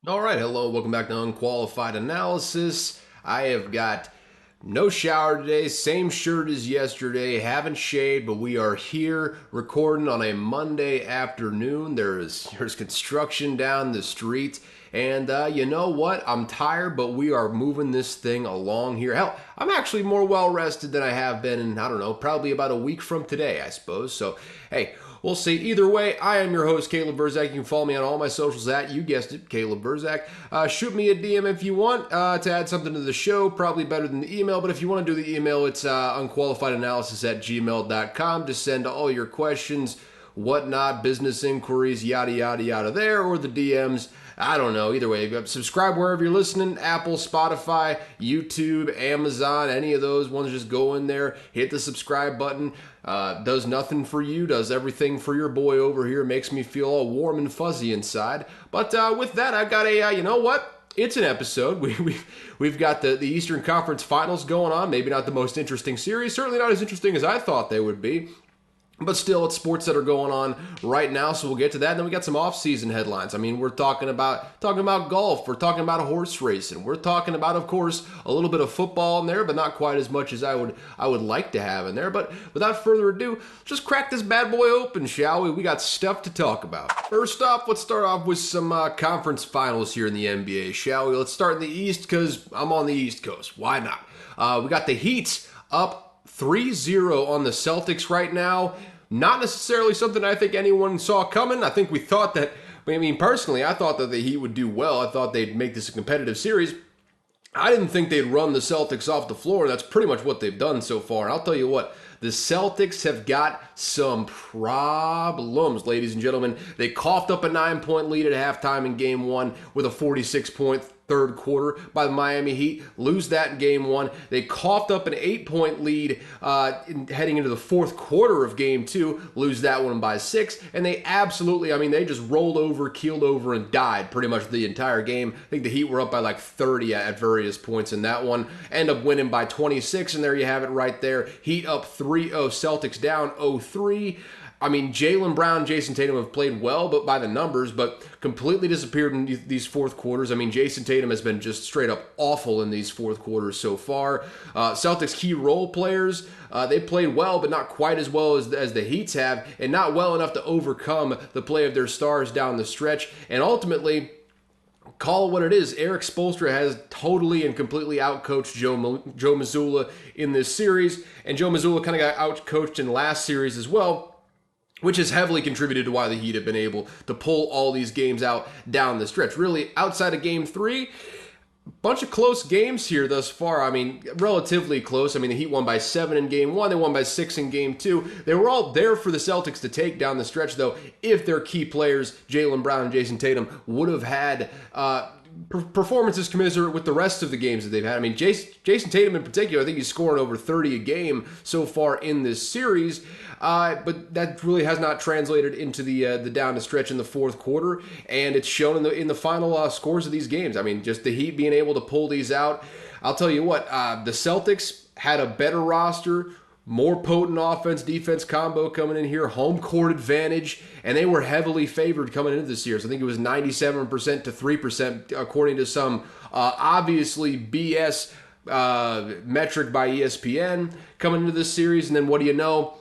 All right, hello, welcome back to Unqualified Analysis. I have got no shower today, same shirt as yesterday, haven't shaved, but we are here recording on a Monday afternoon. There's construction down the street, and you know what? I'm tired, but we are moving this thing along here. Hell, I'm actually more well-rested than I have been in, I don't know, probably about a week from today, I suppose. So, hey, we'll see. Either way, I am your host, Caleb Verzak. You can follow me on all my socials at, you guessed it, Caleb Verzak. Shoot me a DM if you want to add something to the show. Probably better than the email, but if you want to do the email, it's unqualifiedanalysis@gmail.com. Just send all your questions, whatnot, business inquiries, yada, yada, yada there, or the DMs. I don't know. Either way, subscribe wherever you're listening. Apple, Spotify, YouTube, Amazon, any of those ones. Just go in there, hit the subscribe button. Does nothing for you, does everything for your boy over here. Makes me feel all warm and fuzzy inside. But with that, I've got a, you know what? It's an episode. We've got the Eastern Conference Finals going on. Maybe not the most interesting series. Certainly not as interesting as I thought they would be. But still, it's sports that are going on right now, so we'll get to that. And then we got some off-season headlines. I mean, we're talking about golf. We're talking about horse racing. We're talking about, of course, a little bit of football in there, but not quite as much as I would like to have in there. But without further ado, just crack this bad boy open, shall we? We got stuff to talk about. First off, let's start off with some conference finals here in the NBA, shall we? Let's start in the East because I'm on the East Coast. Why not? We got the Heat up 3-0 on the Celtics right now. Not necessarily something I think anyone saw coming. I think we thought that, I mean, personally, I thought that the Heat would do well. I thought they'd make this a competitive series. I didn't think they'd run the Celtics off the floor. That's pretty much what they've done so far. And I'll tell you what, the Celtics have got some problems, ladies and gentlemen. They coughed up a 9-point lead at halftime in Game 1 with a 46-point third quarter by the Miami Heat. Lose that in Game 1. They coughed up an 8-point lead heading into the fourth quarter of Game 2. Lose that one by 6. And they absolutely, I mean, they just rolled over, keeled over, and died pretty much the entire game. I think the Heat were up by like 30 at various points in that one. End up winning by 26, and there you have it right there. Heat up 3-0, Celtics down 0-3. I mean, Jaylen Brown, Jason Tatum have played well, but by the numbers, but completely disappeared in these fourth quarters. I mean, Jason Tatum has been just straight up awful in these fourth quarters so far. Celtics key role players, they played well, but not quite as well as the Heats have, and not well enough to overcome the play of their stars down the stretch. And ultimately, call it what it is, Eric Spoelstra has totally and completely outcoached Joe Mazzulla in this series, and Joe Mazzulla kind of got outcoached in last series as well, which has heavily contributed to why the Heat have been able to pull all these games out down the stretch. Really, outside of Game 3, bunch of close games here thus far. I mean, relatively close. I mean, the Heat won by 7 in Game 1. They won by 6 in Game 2. They were all there for the Celtics to take down the stretch, though, if their key players, Jaylen Brown and Jason Tatum, would have had performances commensurate with the rest of the games that they've had. I mean, Jason Tatum in particular, I think he's scoring over 30 a game so far in this series. But that really has not translated into the down the stretch in the fourth quarter, and it's shown in the final scores of these games. I mean, just the Heat being able to pull these out. I'll tell you what, the Celtics had a better roster, more potent offense-defense combo coming in here, home court advantage, and they were heavily favored coming into this year. So I think it was 97% to 3%, according to some obviously BS metric by ESPN coming into this series. And then what do you know?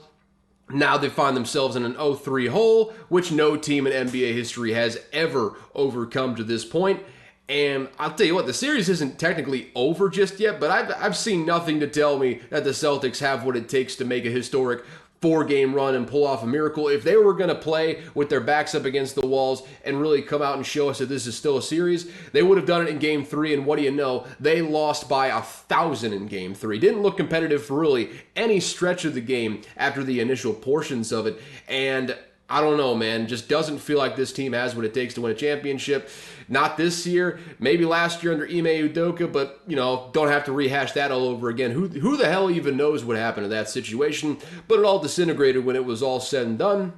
Now they find themselves in an 0-3 hole, which no team in NBA history has ever overcome to this point. And I'll tell you what, the series isn't technically over just yet, but I've seen nothing to tell me that the Celtics have what it takes to make a historic 4-game run and pull off a miracle. If they were going to play with their backs up against the walls and really come out and show us that this is still a series, they would have done it in Game 3, and what do you know? They lost by 1,000 in Game 3. Didn't look competitive for really any stretch of the game after the initial portions of it, and I don't know, man. Just doesn't feel like this team has what it takes to win a championship. Not this year. Maybe last year under Ime Udoka, but, you know, don't have to rehash that all over again. Who the hell even knows what happened to that situation? But it all disintegrated when it was all said and done.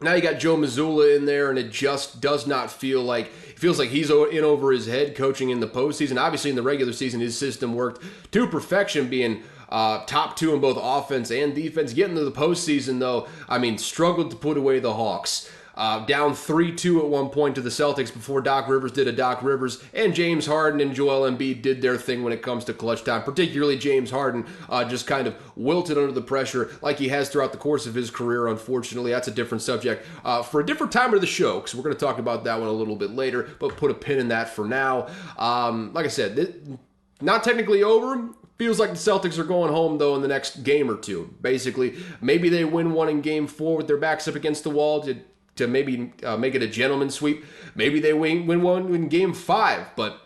Now you got Joe Mazzulla in there, and it just does not feel like, it feels like he's in over his head coaching in the postseason. Obviously in the regular season, his system worked to perfection, being top 2 in both offense and defense. Getting to the postseason, though, I mean, struggled to put away the Hawks. down 3-2 at one point to the Celtics before Doc Rivers did a Doc Rivers, and James Harden and Joel Embiid did their thing when it comes to clutch time, particularly James Harden just kind of wilted under the pressure like he has throughout the course of his career, unfortunately. That's a different subject for a different time of the show, because we're going to talk about that one a little bit later, but put a pin in that for now. Like I said, not technically over. Feels like the Celtics are going home, though, in the next game or two. Basically, maybe they win one in game 4 with their backs up against the wall to maybe make it a gentleman's sweep. Maybe they win one in game 5, but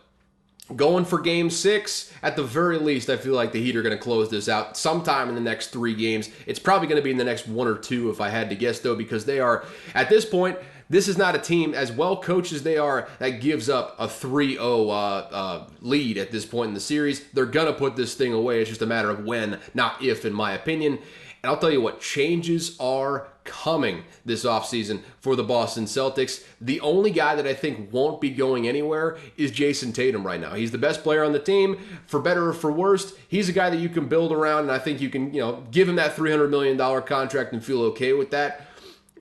going for game 6, at the very least, I feel like the Heat are going to close this out sometime in the next 3 games. It's probably going to be in the next 1 or 2 if I had to guess, though, because they are, at this point, this is not a team, as well coached as they are, that gives up a 3-0 lead at this point in the series. They're going to put this thing away. It's just a matter of when, not if, in my opinion. And I'll tell you what, changes are coming this offseason for the Boston Celtics. The only guy that I think won't be going anywhere is Jason Tatum right now. He's the best player on the team, for better or for worse. He's a guy that you can build around, and I think you can, give him that $300 million contract and feel okay with that.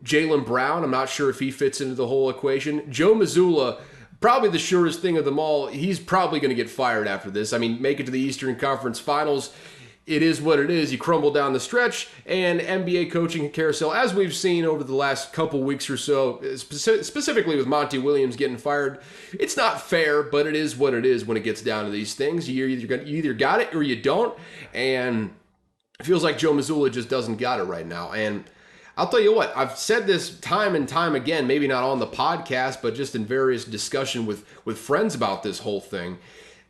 Jaylen Brown, I'm not sure if he fits into the whole equation. Joe Mazzulla, probably the surest thing of them all. He's probably going to get fired after this. I mean, make it to the Eastern Conference Finals. It is what it is. You crumble down the stretch, and NBA coaching carousel, as we've seen over the last couple weeks or so, specifically with Monty Williams getting fired, it's not fair, but it is what it is when it gets down to these things. You either got it or you don't, and it feels like Joe Mazzulla just doesn't got it right now. And I'll tell you what, I've said this time and time again, maybe not on the podcast, but just in various discussion with friends about this whole thing.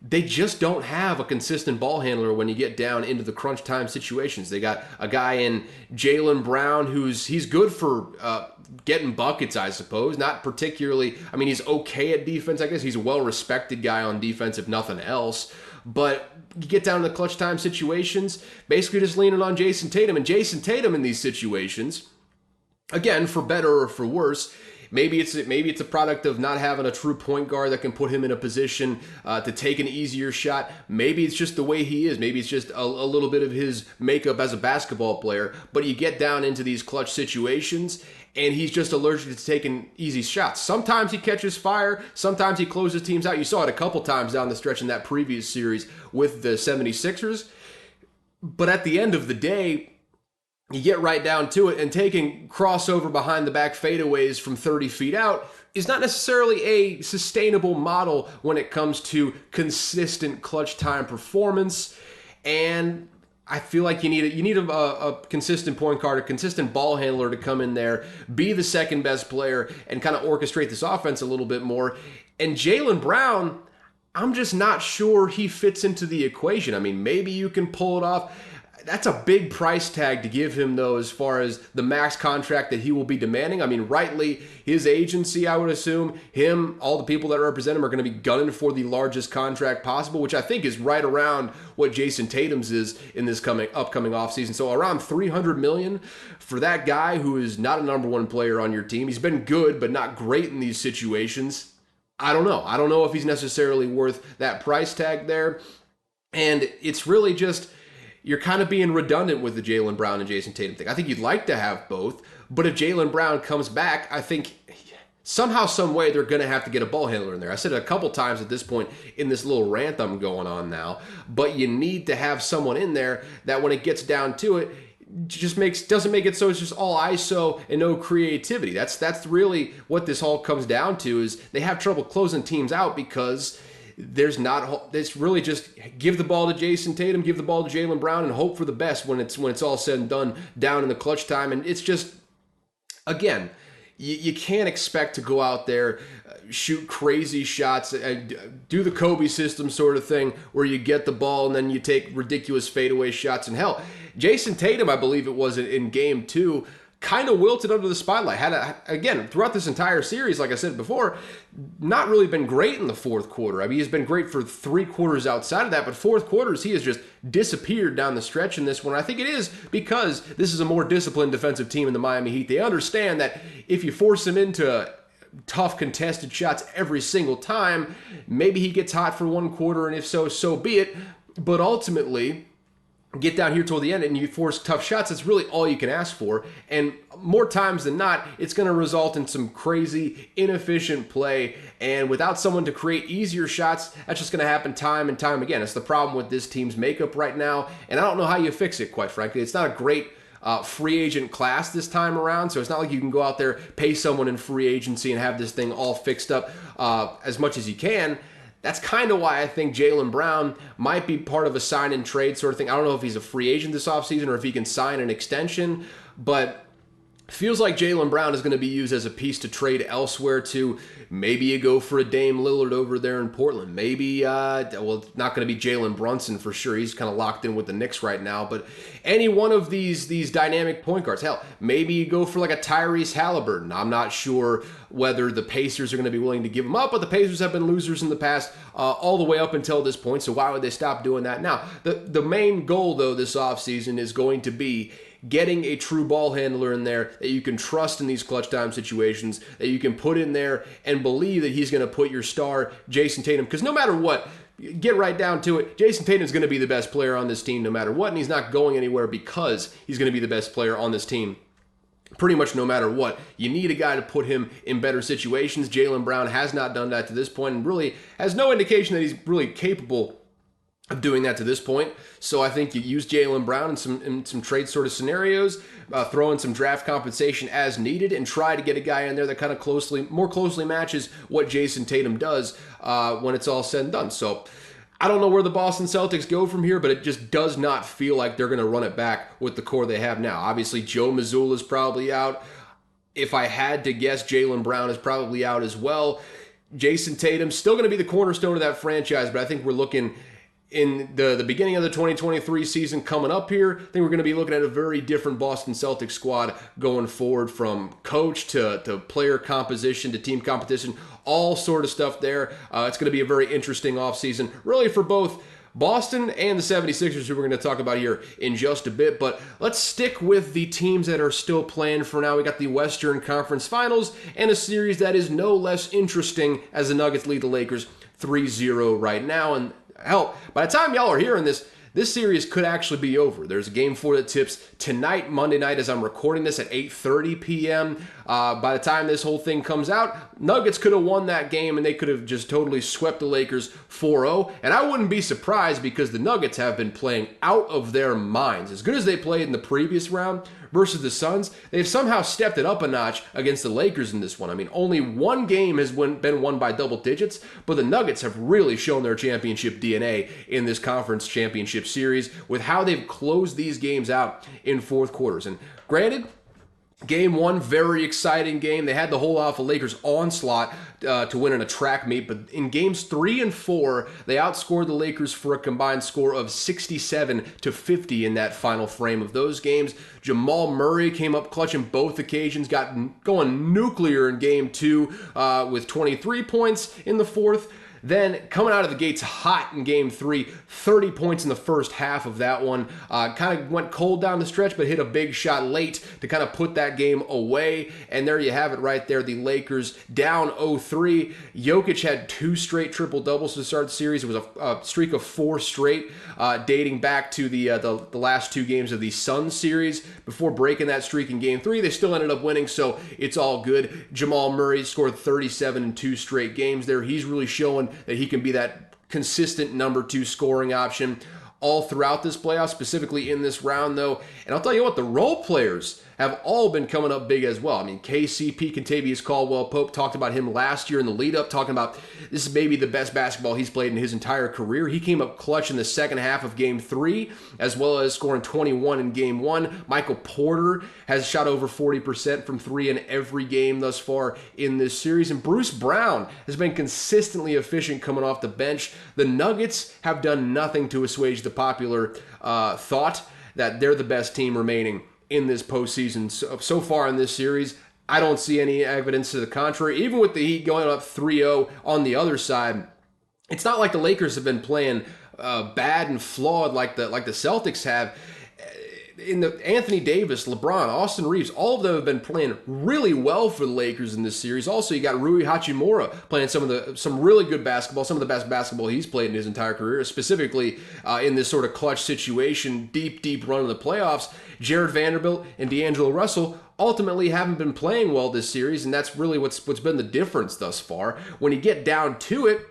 They just don't have a consistent ball handler when you get down into the crunch time situations. They got a guy in Jaylen Brown he's good for getting buckets, I suppose. Not particularly, I mean, he's okay at defense, I guess. He's a well-respected guy on defense, if nothing else. But you get down to the clutch time situations, basically just leaning on Jason Tatum. And Jason Tatum in these situations, again, for better or for worse, maybe it's a product of not having a true point guard that can put him in a position to take an easier shot. Maybe it's just the way he is. Maybe it's just a little bit of his makeup as a basketball player. But you get down into these clutch situations, and he's just allergic to taking easy shots. Sometimes he catches fire. Sometimes he closes teams out. You saw it a couple times down the stretch in that previous series with the 76ers. But at the end of the day, you get right down to it, and taking crossover behind the back fadeaways from 30 feet out is not necessarily a sustainable model when it comes to consistent clutch time performance. And I feel like you need a consistent point guard, a consistent ball handler to come in there, be the second best player, and kind of orchestrate this offense a little bit more. And Jaylen Brown, I'm just not sure he fits into the equation. I mean, maybe you can pull it off. That's a big price tag to give him, though, as far as the max contract that he will be demanding. I mean, rightly, his agency, I would assume, him, all the people that represent him are going to be gunning for the largest contract possible, which I think is right around what Jason Tatum's is in this upcoming offseason. So around $300 million for that guy who is not a number one player on your team. He's been good, but not great in these situations. I don't know. I don't know if he's necessarily worth that price tag there. And it's really just, you're kind of being redundant with the Jaylen Brown and Jason Tatum thing. I think you'd like to have both, but if Jaylen Brown comes back, I think somehow, some way, they're going to have to get a ball handler in there. I said it a couple times at this point in this little rant I'm going on now, but you need to have someone in there that when it gets down to it, doesn't make it so it's just all ISO and no creativity. That's really what this all comes down to, is they have trouble closing teams out because it's really just give the ball to Jason Tatum, give the ball to Jaylen Brown, and hope for the best when it's all said and done down in the clutch time. And it's just, again, you can't expect to go out there, shoot crazy shots, and do the Kobe system sort of thing where you get the ball and then you take ridiculous fadeaway shots. And hell, Jason Tatum, I believe it was in game 2, kind of wilted under the spotlight. Again, throughout this entire series, like I said before, not really been great in the fourth quarter. I mean, he's been great for 3 quarters outside of that, but fourth quarters, he has just disappeared down the stretch in this one. I think it is because this is a more disciplined defensive team in the Miami Heat. They understand that if you force him into tough contested shots every single time, maybe he gets hot for 1 quarter, and if so, so be it. But ultimately, get down here toward the end and you force tough shots, that's really all you can ask for. And more times than not, it's going to result in some crazy, inefficient play. And without someone to create easier shots, that's just going to happen time and time again. It's the problem with this team's makeup right now. And I don't know how you fix it, quite frankly. It's not a great free agent class this time around, so it's not like you can go out there, pay someone in free agency and have this thing all fixed up as much as you can. That's kind of why I think Jaylen Brown might be part of a sign and trade sort of thing. I don't know if he's a free agent this offseason or if he can sign an extension, but feels like Jaylen Brown is going to be used as a piece to trade elsewhere to. Maybe you go for a Dame Lillard over there in Portland. Maybe, well, it's not going to be Jalen Brunson for sure. He's kind of locked in with the Knicks right now. But any one of these dynamic point guards. Hell, maybe you go for like a Tyrese Halliburton. I'm not sure whether the Pacers are going to be willing to give him up, but the Pacers have been losers in the past all the way up until this point. So why would they stop doing that now? The main goal, though, this offseason is going to be getting a true ball handler in there that you can trust in these clutch time situations, that you can put in there and believe that he's going to put your star, Jason Tatum, because no matter what, get right down to it, Jason Tatum is going to be the best player on this team no matter what, and he's not going anywhere because he's going to be the best player on this team pretty much no matter what. You need a guy to put him in better situations. Jaylen Brown has not done that to this point and really has no indication that he's really capable of doing that to this point. So I think you use Jaylen Brown in some trade sort of scenarios, throw in some draft compensation as needed, and try to get a guy in there that kind of more closely matches what Jason Tatum does when it's all said and done. So I don't know where the Boston Celtics go from here, but it just does not feel like they're going to run it back with the core they have now. Obviously, Joe Mazzulla is probably out. If I had to guess, Jaylen Brown is probably out as well. Jason Tatum still going to be the cornerstone of that franchise, but I think we're looking in the beginning of the 2023 season coming up here. I think we're going to be looking at a very different Boston Celtics squad going forward, from coach to player composition to team competition, all sort of stuff there. It's going to be a very interesting offseason, really, for both Boston and the 76ers, who we're going to talk about here in just a bit. But let's stick with the teams that are still playing for now. We got the Western Conference Finals and a series that is no less interesting as the Nuggets lead the Lakers 3-0 right now. And hell, by the time y'all are hearing this series could actually be over. There's a game 4 that tips tonight, Monday night, as I'm recording this at 8:30 p.m. By the time this whole thing comes out, Nuggets could have won that game and they could have just totally swept the Lakers 4-0. And I wouldn't be surprised, because the Nuggets have been playing out of their minds. As good as they played in the previous round versus the Suns, they've somehow stepped it up a notch against the Lakers in this one. I mean, only one game has been won by double digits, but the Nuggets have really shown their championship DNA in this conference championship series with how they've closed these games out in fourth quarters. And granted, Game 1, very exciting game. They had to hold off a Lakers onslaught to win in a track meet, but in games 3 and 4, they outscored the Lakers for a combined score of 67-50 in that final frame of those games. Jamal Murray came up clutch in both occasions, got going nuclear in Game 2 with 23 points in the fourth. Then coming out of the gates hot in Game 3, 30 points in the first half of that one. Kind of went cold down the stretch, but hit a big shot late to kind of put that game away. And there you have it right there, the Lakers down 0-3. Jokic had 2 straight triple-doubles to start the series. It was a streak of 4 straight, dating back to the last 2 games of the Suns series. Before breaking that streak in Game 3, they still ended up winning, so it's all good. Jamal Murray scored 37 in 2 straight games there. He's really showing that he can be that consistent number 2 scoring option all throughout this playoff, specifically in this round, though. And I'll tell you what, the role players have all been coming up big as well. I mean, KCP, Kentavious Caldwell-Pope, talked about him last year in the lead-up, talking about this is maybe the best basketball he's played in his entire career. He came up clutch in the second half of Game 3, as well as scoring 21 in Game 1. Michael Porter has shot over 40% from 3 in every game thus far in this series. And Bruce Brown has been consistently efficient coming off the bench. The Nuggets have done nothing to assuage the popular thought that they're the best team remaining in this postseason. So far in this series, I don't see any evidence to the contrary. Even with the Heat going up 3-0 on the other side, it's not like the Lakers have been playing bad and flawed like the Celtics have. in the Anthony Davis, LeBron, Austin Reeves, all of them have been playing really well for the Lakers in this series. Also, you got Rui Hachimura playing some really good basketball, some of the best basketball he's played in his entire career, specifically in this sort of clutch situation, deep run of the playoffs. Jared Vanderbilt and D'Angelo Russell ultimately haven't been playing well this series, and that's really what's been the difference thus far. When you get down to it,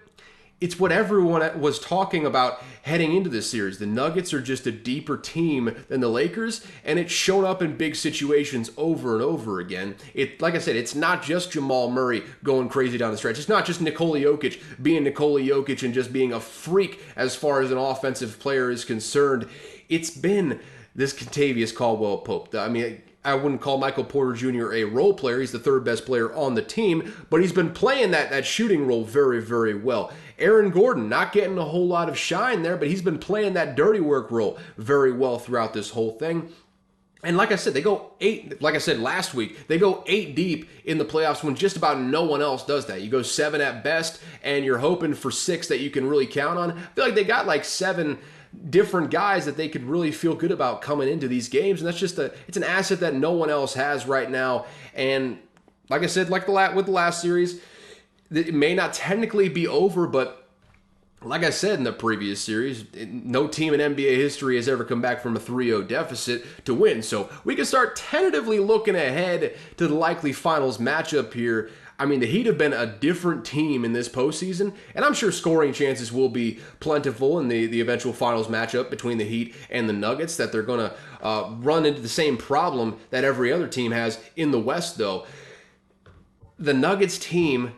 it's what everyone was talking about heading into this series. The Nuggets are just a deeper team than the Lakers, and it's shown up in big situations over and over again. Like I said, it's not just Jamal Murray going crazy down the stretch. It's not just Nikola Jokic being Nikola Jokic and just being a freak as far as an offensive player is concerned. It's been this Kentavious Caldwell-Pope. I mean, I wouldn't call Michael Porter Jr. a role player. He's the third best player on the team, but he's been playing that shooting role very well. Aaron Gordon, not getting a whole lot of shine there, but he's been playing that dirty work role very well throughout this whole thing. And like I said, they go like I said last week, they go 8 deep in the playoffs when just about no one else does that. You go 7 at best, and you're hoping for 6 that you can really count on. I feel like they got like 7 different guys that they could really feel good about coming into these games, and that's just it's an asset that no one else has right now. And like I said, like with the last series, it may not technically be over, but like I said in the previous series, no team in NBA history has ever come back from a 3-0 deficit to win. So we can start tentatively looking ahead to the likely finals matchup here. I mean, the Heat have been a different team in this postseason, and I'm sure scoring chances will be plentiful in the eventual finals matchup between the Heat and the Nuggets, that they're going to run into the same problem that every other team has in the West, though. This Nuggets team,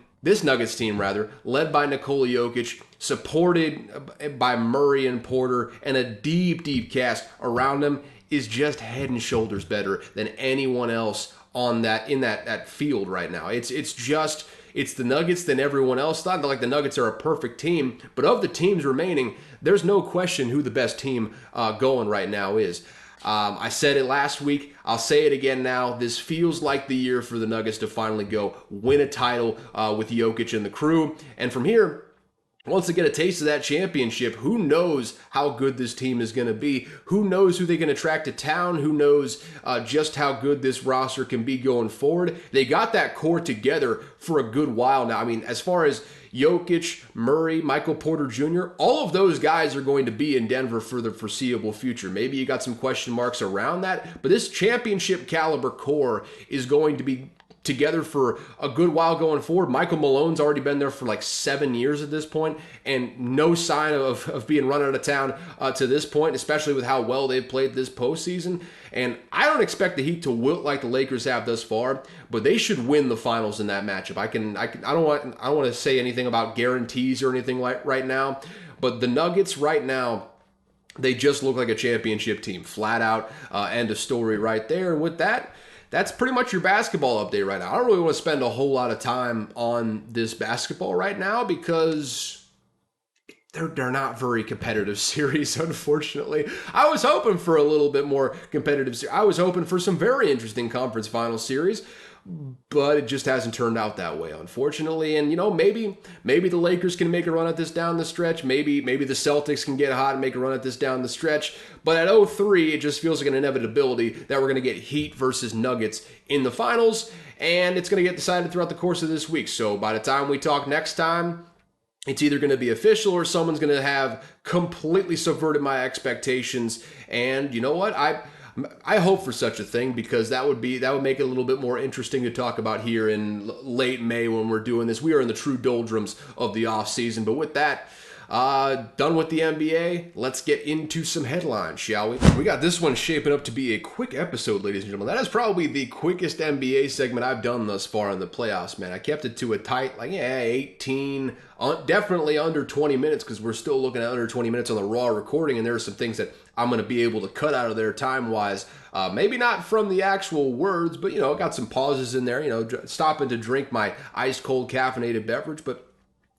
led by Nikola Jokic, supported by Murray and Porter, and a deep cast around them, is just head and shoulders better than anyone else on in that field right now. It's the Nuggets than everyone else. Not like the Nuggets are a perfect team, but of the teams remaining, there's no question who the best team going right now is. I said it last week. I'll say it again now. This feels like the year for the Nuggets to finally go win a title with Jokic and the crew. And from here, once they get a taste of that championship, who knows how good this team is going to be? Who knows who they can attract to town? Who knows just how good this roster can be going forward? They got that core together for a good while now. I mean, as far as Jokic, Murray, Michael Porter Jr., all of those guys are going to be in Denver for the foreseeable future. Maybe you got some question marks around that, but this championship caliber core is going to be together for a good while going forward. Michael Malone's already been there for like 7 years at this point, and no sign of being run out of town to this point, especially with how well they've played this postseason. And I don't expect the Heat to wilt like the Lakers have thus far, but they should win the finals in that matchup. I don't want to say anything about guarantees or anything like right now, but the Nuggets right now, they just look like a championship team, flat out. End of story right there. And with that, that's pretty much your basketball update right now. I don't really want to spend a whole lot of time on this basketball right now because they're not very competitive series, unfortunately. I was hoping for a little bit more competitive series. I was hoping for some very interesting conference final series, but it just hasn't turned out that way, unfortunately. And, maybe the Lakers can make a run at this down the stretch. Maybe the Celtics can get hot and make a run at this down the stretch. But at 0-3, it just feels like an inevitability that we're going to get Heat versus Nuggets in the finals, and it's going to get decided throughout the course of this week. So by the time we talk next time, it's either going to be official or someone's going to have completely subverted my expectations. And you know what? I hope for such a thing, because that would make it a little bit more interesting to talk about here in late May when we're doing this. We are in the true doldrums of the offseason. But with that, done with the NBA, let's get into some headlines, shall we? We got this one shaping up to be a quick episode, ladies and gentlemen. That is probably the quickest NBA segment I've done thus far in the playoffs, man. I kept it to a tight, 18, definitely under 20 minutes, because we're still looking at under 20 minutes on the raw recording, and there are some things that I'm going to be able to cut out of there time-wise. Maybe not from the actual words, but, got some pauses in there, stopping to drink my ice-cold caffeinated beverage, but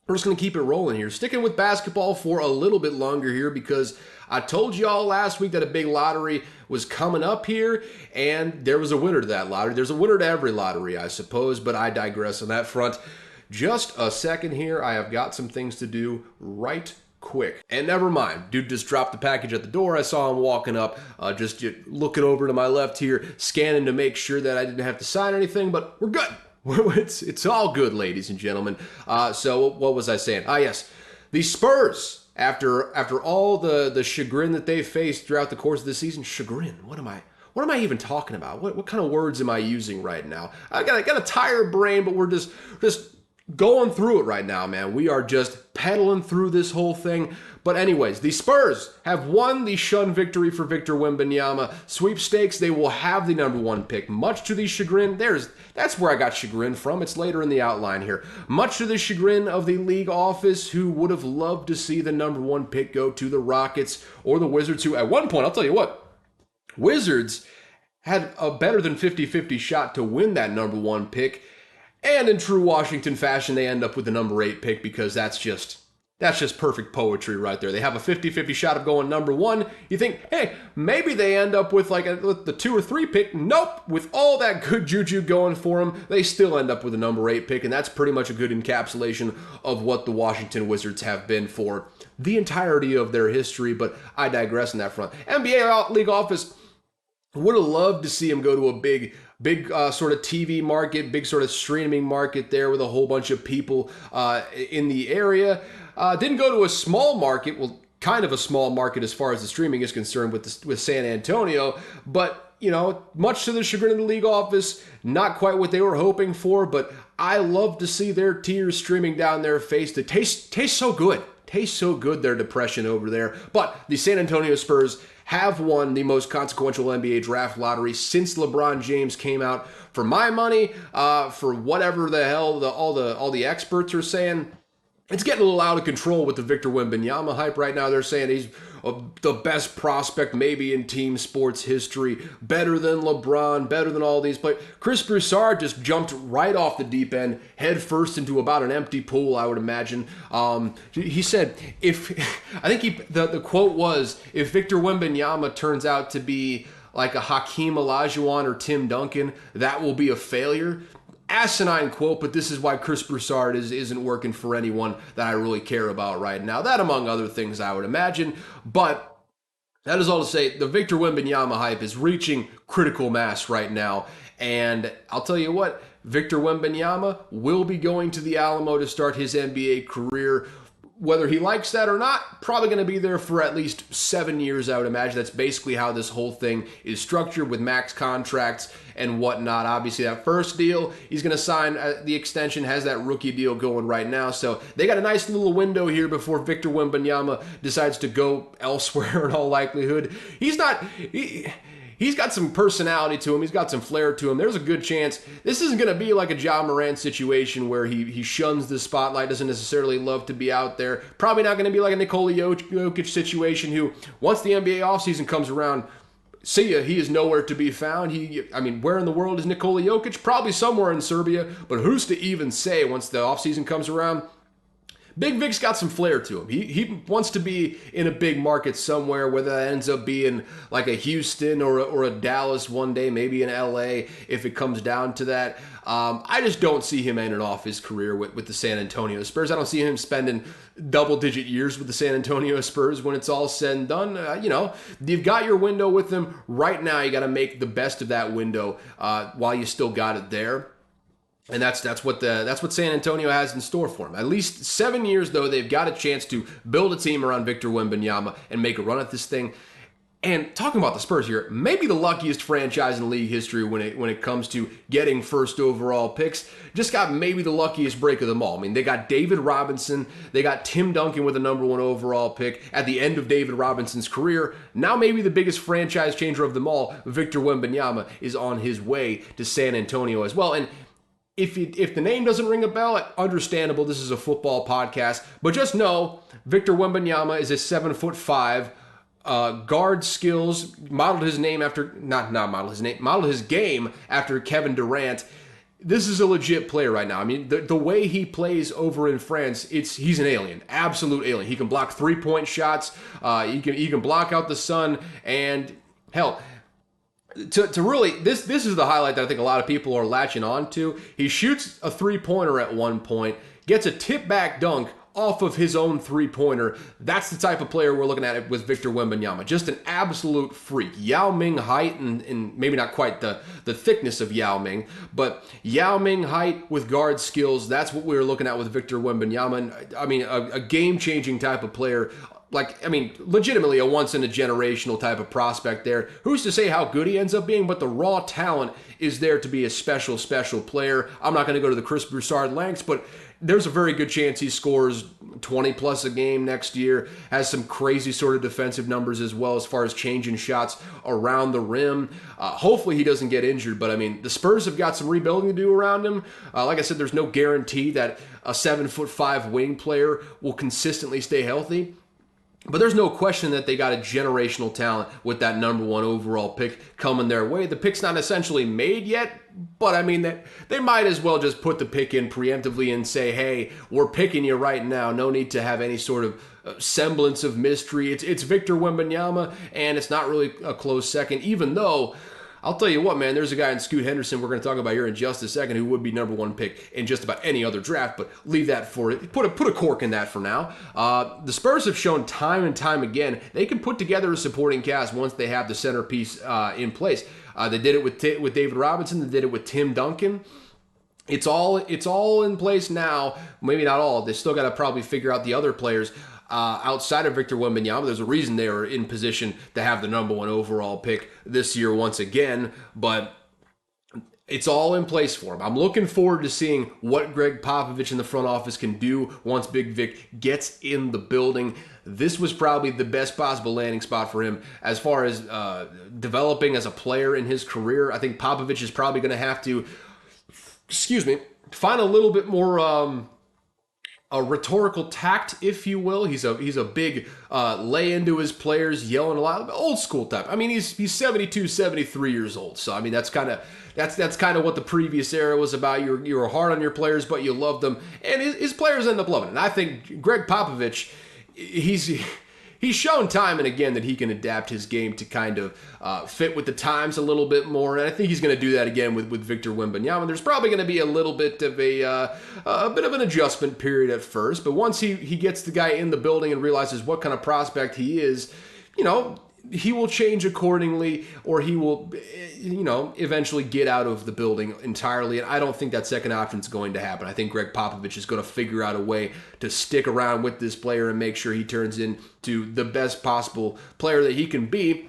we're just going to keep it rolling here. Sticking with basketball for a little bit longer here, because I told you all last week that a big lottery was coming up here, and there was a winner to that lottery. There's a winner to every lottery, I suppose, but I digress on that front. Just a second here. I have got some things to do right quick. And never mind, dude just dropped the package at the door. I saw him walking up, just looking over to my left here, scanning to make sure that I didn't have to sign anything, but we're good. It's all good, ladies and gentlemen. So what was I saying? Yes, the Spurs, after all the chagrin that they faced throughout the course of the season, chagrin, what am I even talking about? What kind of words am I using right now? I got a tired brain, but we're just going through it right now, man. We are just pedaling through this whole thing. But anyways, the Spurs have won the shun victory for Victor Wembanyama. Sweepstakes, they will have the number 1 pick. Much to the chagrin, that's where I got chagrin from. It's later in the outline here. Much to the chagrin of the league office, who would have loved to see the number 1 pick go to the Rockets or the Wizards, who at one point, I'll tell you what, Wizards had a better than 50-50 shot to win that number 1 pick. And in true Washington fashion, they end up with the number 8 pick, because that's just perfect poetry right there. They have a 50-50 shot of going number 1. You think, hey, maybe they end up with the 2 or 3 pick. Nope. With all that good juju going for them, they still end up with a number 8 pick, and that's pretty much a good encapsulation of what the Washington Wizards have been for the entirety of their history, but I digress on that front. NBA league office would have loved to see him go to a big sort of TV market, big sort of streaming market there with a whole bunch of people in the area. Didn't go to a small market, well, kind of a small market as far as the streaming is concerned with San Antonio, but, much to the chagrin of the league office, not quite what they were hoping for, but I love to see their tears streaming down their face. It tastes so good. Tastes so good, their depression over there. But the San Antonio Spurs have won the most consequential NBA draft lottery since LeBron James came out. For my money, for whatever the hell all the experts are saying, it's getting a little out of control with the Victor Wembanyama hype right now. They're saying he's the best prospect maybe in team sports history, better than LeBron, better than all these players. Chris Broussard just jumped right off the deep end, head first into about an empty pool, I would imagine. He said, the quote was, if Victor Wembanyama turns out to be like a Hakeem Olajuwon or Tim Duncan, that will be a failure. Asinine quote, but this is why Chris Broussard isn't working for anyone that I really care about right now. That, among other things, I would imagine. But that is all to say, the Victor Wembanyama hype is reaching critical mass right now. And I'll tell you what, Victor Wembanyama will be going to the Alamo to start his NBA career. Whether he likes that or not, probably going to be there for at least 7 years, I would imagine. That's basically how this whole thing is structured with max contracts and whatnot. Obviously, that first deal, he's going to sign the extension, has that rookie deal going right now. So they got a nice little window here before Victor Wembanyama decides to go elsewhere in all likelihood. He's got some personality to him. He's got some flair to him. There's a good chance this isn't going to be like a Ja Morant situation where he shuns the spotlight, doesn't necessarily love to be out there. Probably not going to be like a Nikola Jokic situation who, once the NBA offseason comes around, see ya, he is nowhere to be found. Where in the world is Nikola Jokic? Probably somewhere in Serbia, but who's to even say once the offseason comes around? Big Vic's got some flair to him. He wants to be in a big market somewhere, whether that ends up being like a Houston or a Dallas one day, maybe in LA if it comes down to that. I just don't see him ending off his career with the San Antonio Spurs. I don't see him spending double-digit years with the San Antonio Spurs when it's all said and done. You've got your window with them. Right now, you got to make the best of that window while you still got it there. And that's what San Antonio has in store for him. At least 7 years, though, they've got a chance to build a team around Victor Wembanyama and make a run at this thing. And talking about the Spurs here, maybe the luckiest franchise in league history when it comes to getting first overall picks. Just got maybe the luckiest break of them all. I mean, they got David Robinson, they got Tim Duncan with a number 1 overall pick at the end of David Robinson's career. Now maybe the biggest franchise changer of them all, Victor Wembanyama, is on his way to San Antonio as well. And if the name doesn't ring a bell, understandable, this is a football podcast. But just know, Victor Wembanyama is a 7'5", guard skills, modeled his game after Kevin Durant. This is a legit player right now. I mean, the way he plays over in France, he's an alien, absolute alien. He can block 3-point shots. He can block out the sun, and hell, to really, this is the highlight that I think a lot of people are latching on to. He shoots a 3-pointer at one point, gets a tip back dunk off of his own three-pointer. That's the type of player we're looking at with Victor Wembanyama. Just an absolute freak. Yao Ming height, and maybe not quite the thickness of Yao Ming, but Yao Ming height with guard skills. That's what we were looking at with Victor Wembanyama. And, I mean, a game-changing type of player. Legitimately a once-in-a-generational type of prospect there. Who's to say how good he ends up being, but the raw talent is there to be a special, special player. I'm not going to go to the Chris Broussard lengths, but there's a very good chance he scores 20-plus a game next year, has some crazy sort of defensive numbers as well as far as changing shots around the rim. Hopefully he doesn't get injured, but I mean, the Spurs have got some rebuilding to do around him. Like I said, there's no guarantee that a 7'5" wing player will consistently stay healthy. But there's no question that they got a generational talent with that number 1 overall pick coming their way. The pick's not essentially made yet, but I mean, they might as well just put the pick in preemptively and say, hey, we're picking you right now. No need to have any sort of semblance of mystery. It's Victor Wembanyama, and it's not really a close second, even though I'll tell you what, man, there's a guy in Scoot Henderson we're going to talk about here in just a second who would be number 1 pick in just about any other draft, but leave that for it. Put a cork in that for now. The Spurs have shown time and time again they can put together a supporting cast once they have the centerpiece in place. They did it with David Robinson. They did it with Tim Duncan. It's all in place now. Maybe not all. They still got to probably figure out the other players. Outside of Victor Wembanyama, there's a reason they were in position to have the number 1 overall pick this year once again, but it's all in place for him. I'm looking forward to seeing what Greg Popovich in the front office can do once Big Vic gets in the building. This was probably the best possible landing spot for him as far as developing as a player in his career. I think Popovich is probably going to have to, find a little bit more a rhetorical tact, if you will. He's a big lay into his players, yelling a lot, old school type. I mean, he's 72, 73 years old. So I mean, that's kind of what the previous era was about. You were hard on your players, but you loved them, and his players end up loving it. And I think Greg Popovich, he's shown time and again that he can adapt his game to kind of fit with the times a little bit more, and I think he's going to do that again with Victor Wembanyama. There's probably going to be a little bit of a bit of an adjustment period at first, but once he gets the guy in the building and realizes what kind of prospect he is, he will change accordingly, or he will, eventually get out of the building entirely. And I don't think that second option is going to happen. I think Greg Popovich is going to figure out a way to stick around with this player and make sure he turns into the best possible player that he can be.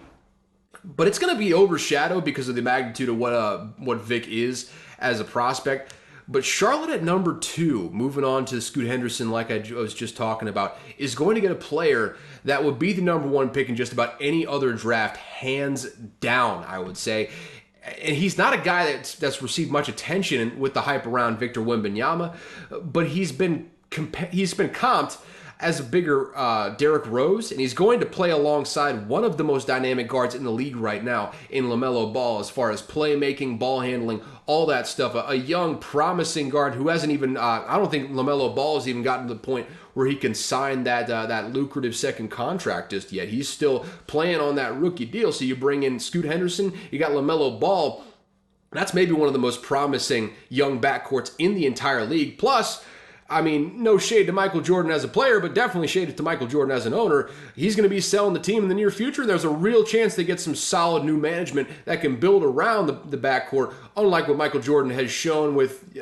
But it's going to be overshadowed because of the magnitude of what Vic is as a prospect. But Charlotte at number 2, moving on to Scoot Henderson, like I was just talking about, is going to get a player that would be the number 1 pick in just about any other draft, hands down, I would say. And he's not a guy that's received much attention with the hype around Victor Wembanyama, but he's been comped as a bigger Derrick Rose, and he's going to play alongside one of the most dynamic guards in the league right now in LaMelo Ball as far as playmaking, ball handling, all that stuff. A young, promising guard who hasn't even, I don't think LaMelo Ball has even gotten to the point where he can sign that lucrative second contract just yet. He's still playing on that rookie deal. So you bring in Scoot Henderson, you got LaMelo Ball. That's maybe one of the most promising young backcourts in the entire league. Plus, I mean, no shade to Michael Jordan as a player, but definitely shade to Michael Jordan as an owner. He's going to be selling the team in the near future. There's a real chance they get some solid new management that can build around the backcourt, unlike what Michael Jordan has shown with,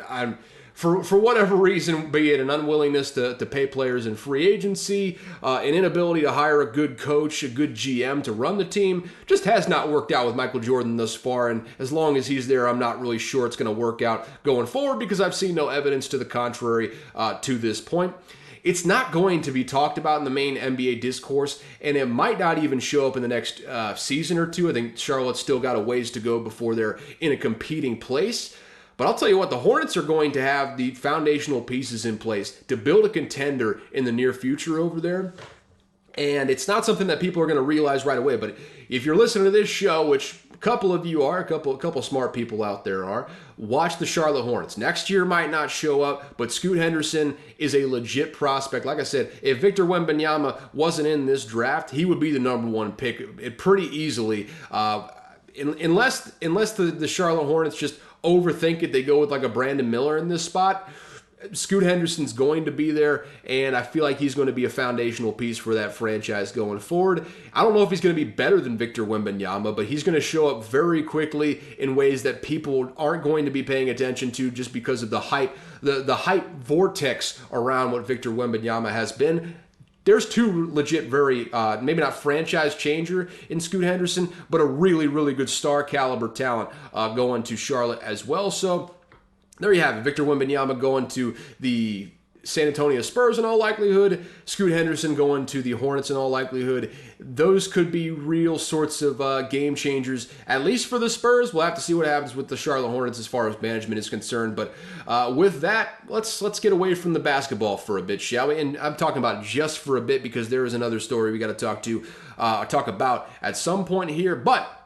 for whatever reason, be it an unwillingness to pay players in free agency, an inability to hire a good coach, a good GM to run the team, just has not worked out with Michael Jordan thus far. And as long as he's there, I'm not really sure it's going to work out going forward because I've seen no evidence to the contrary to this point. It's not going to be talked about in the main NBA discourse, and it might not even show up in the next season or two. I think Charlotte's still got a ways to go before they're in a competing place. But I'll tell you what, the Hornets are going to have the foundational pieces in place to build a contender in the near future over there. And it's not something that people are going to realize right away. But if you're listening to this show, which a couple of you are, a couple smart people out there are, watch the Charlotte Hornets. Next year might not show up, but Scoot Henderson is a legit prospect. Like I said, if Victor Wembanyama wasn't in this draft, he would be the number 1 pick pretty easily. Unless the Charlotte Hornets just overthink it, they go with like a Brandon Miller in this spot. Scoot Henderson's going to be there, and I feel like he's going to be a foundational piece for that franchise going forward. I don't know if he's going to be better than Victor Wembanyama, but he's going to show up very quickly in ways that people aren't going to be paying attention to just because of the hype, the hype vortex around what Victor Wembanyama has been. There's two legit, very, maybe not franchise changer in Scoot Henderson, but a really, really good star caliber talent going to Charlotte as well. So there you have it. Victor Wembanyama going to the San Antonio Spurs in all likelihood. Scoot Henderson going to the Hornets in all likelihood. Those could be real sorts of game changers, at least for the Spurs. We'll have to see what happens with the Charlotte Hornets as far as management is concerned. But with that, let's get away from the basketball for a bit, shall we? And I'm talking about just for a bit because there is another story we got to talk about at some point here. But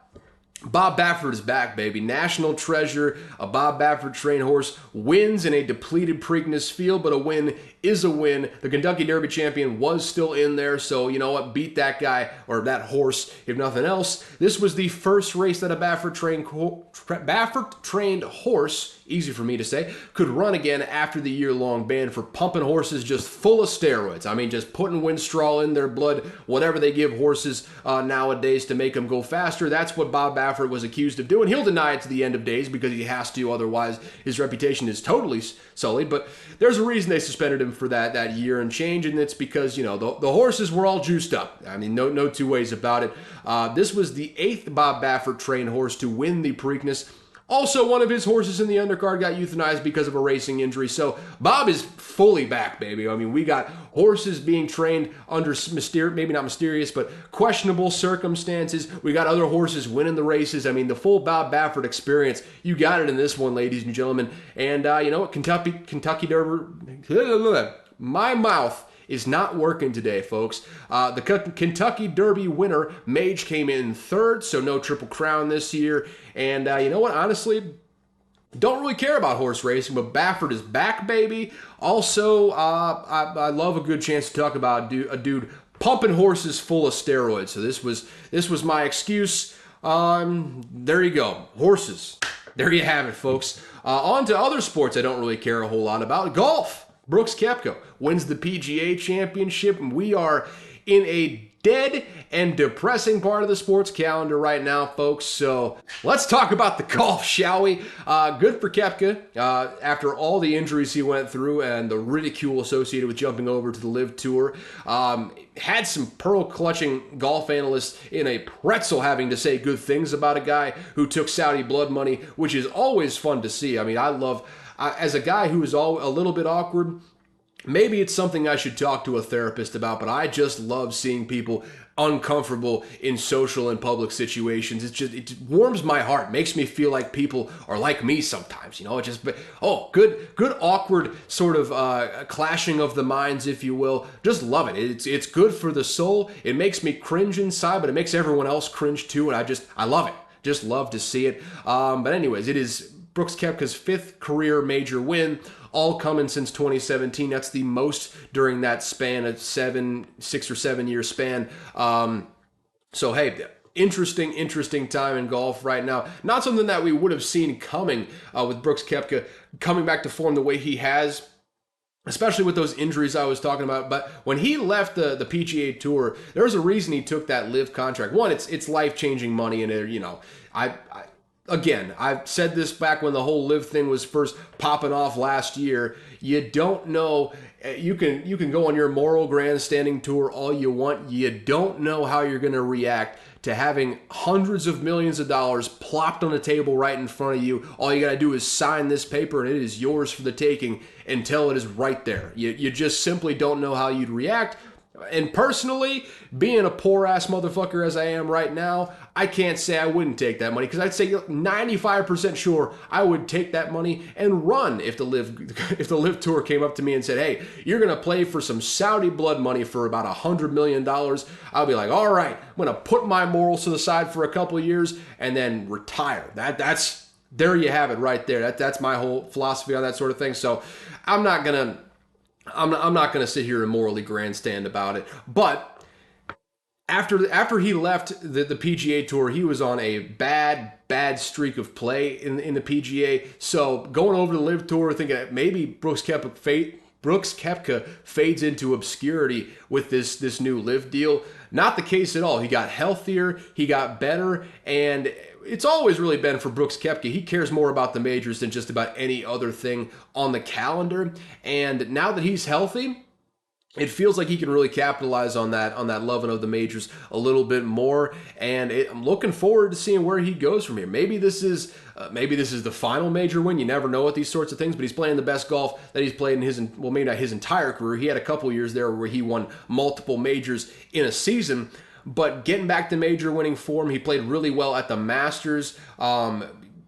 Bob Baffert is back, baby. National treasure. A Bob Baffert trained horse wins in a depleted Preakness field, but a win is a win. The Kentucky Derby champion was still in there, so you know what? Beat that guy or that horse, if nothing else. This was the first race that a Baffert trained horse, easy for me to say, could run again after the year-long ban for pumping horses just full of steroids. I mean, just putting Winstrol in their blood, whatever they give horses nowadays to make them go faster. That's what Bob Baffert was accused of doing. He'll deny it to the end of days because he has to, otherwise his reputation is totally sullied. But there's a reason they suspended him for that year and change, and it's because, you know, the horses were all juiced up. I mean, no two ways about it. This was the 8th Bob Baffert trained horse to win the Preakness. Also, one of his horses in the undercard got euthanized because of a racing injury. So Bob is fully back, baby. I mean, we got horses being trained under maybe not mysterious, but questionable circumstances. We got other horses winning the races. I mean, the full Bob Baffert experience, you got it in this one, ladies and gentlemen. And you know what? Kentucky Derby, my mouth is not working today, folks. The Kentucky Derby winner, Mage, came in 3rd, so no Triple Crown this year. And you know what? Honestly, don't really care about horse racing, but Baffert is back, baby. Also, I love a good chance to talk about a dude pumping horses full of steroids. So this was my excuse. There you go. Horses. There you have it, folks. On to other sports I don't really care a whole lot about. Golf. Brooks Koepka wins the PGA Championship, and we are in a dead and depressing part of the sports calendar right now, folks. So let's talk about the golf, shall we? Good for Koepka. After all the injuries he went through and the ridicule associated with jumping over to the LIV Tour, had some pearl-clutching golf analysts in a pretzel having to say good things about a guy who took Saudi blood money, which is always fun to see. I mean, I love... as a guy who is a little bit awkward, maybe it's something I should talk to a therapist about, but I just love seeing people uncomfortable in social and public situations. It warms my heart, makes me feel like people are like me sometimes, you know. Good awkward sort of clashing of the minds, if you will. Just love it. It's good for the soul. It makes me cringe inside, but it makes everyone else cringe too, and I love it. Just love to see it. But anyways, it is Brooks Koepka's 5th career major win, all coming since 2017. That's the most during that span of 6 or 7 year span. So hey, interesting time in golf right now. Not something that we would have seen coming with Brooks Koepka coming back to form the way he has, especially with those injuries I was talking about. But when he left the PGA Tour, there was a reason he took that LIV contract. One, it's life-changing money, and you know, Again, I've said this back when the whole LIV thing was first popping off last year. You don't know. You can go on your moral grandstanding tour all you want. You don't know how you're going to react to having hundreds of millions of dollars plopped on the table right in front of you. All you got to do is sign this paper, and it is yours for the taking until it is right there. You just simply don't know how you'd react. And personally, being a poor-ass motherfucker as I am right now, I can't say I wouldn't take that money, because I'd say 95% sure I would take that money and run if the LIV Tour came up to me and said, hey, you're going to play for some Saudi blood money for about $100 million. I'll be like, all right, I'm going to put my morals to the side for a couple of years and then retire. That's there you have it right there. That's my whole philosophy on that sort of thing. So I'm not going to sit here and morally grandstand about it. But after he left the PGA Tour, he was on a bad streak of play in the PGA. So going over to the Live Tour, thinking maybe Brooks Koepka fades into obscurity with this new Live deal. Not the case at all. He got healthier, he got better, and it's always really been for Brooks Koepka. He cares more about the majors than just about any other thing on the calendar. And now that he's healthy, it feels like he can really capitalize on that loving of the majors a little bit more, and I'm looking forward to seeing where he goes from here. Maybe this is the final major win. You never know with these sorts of things, but he's playing the best golf that he's played in maybe not his entire career. He had a couple years there where he won multiple majors in a season, but getting back to major winning form, he played really well at the Masters.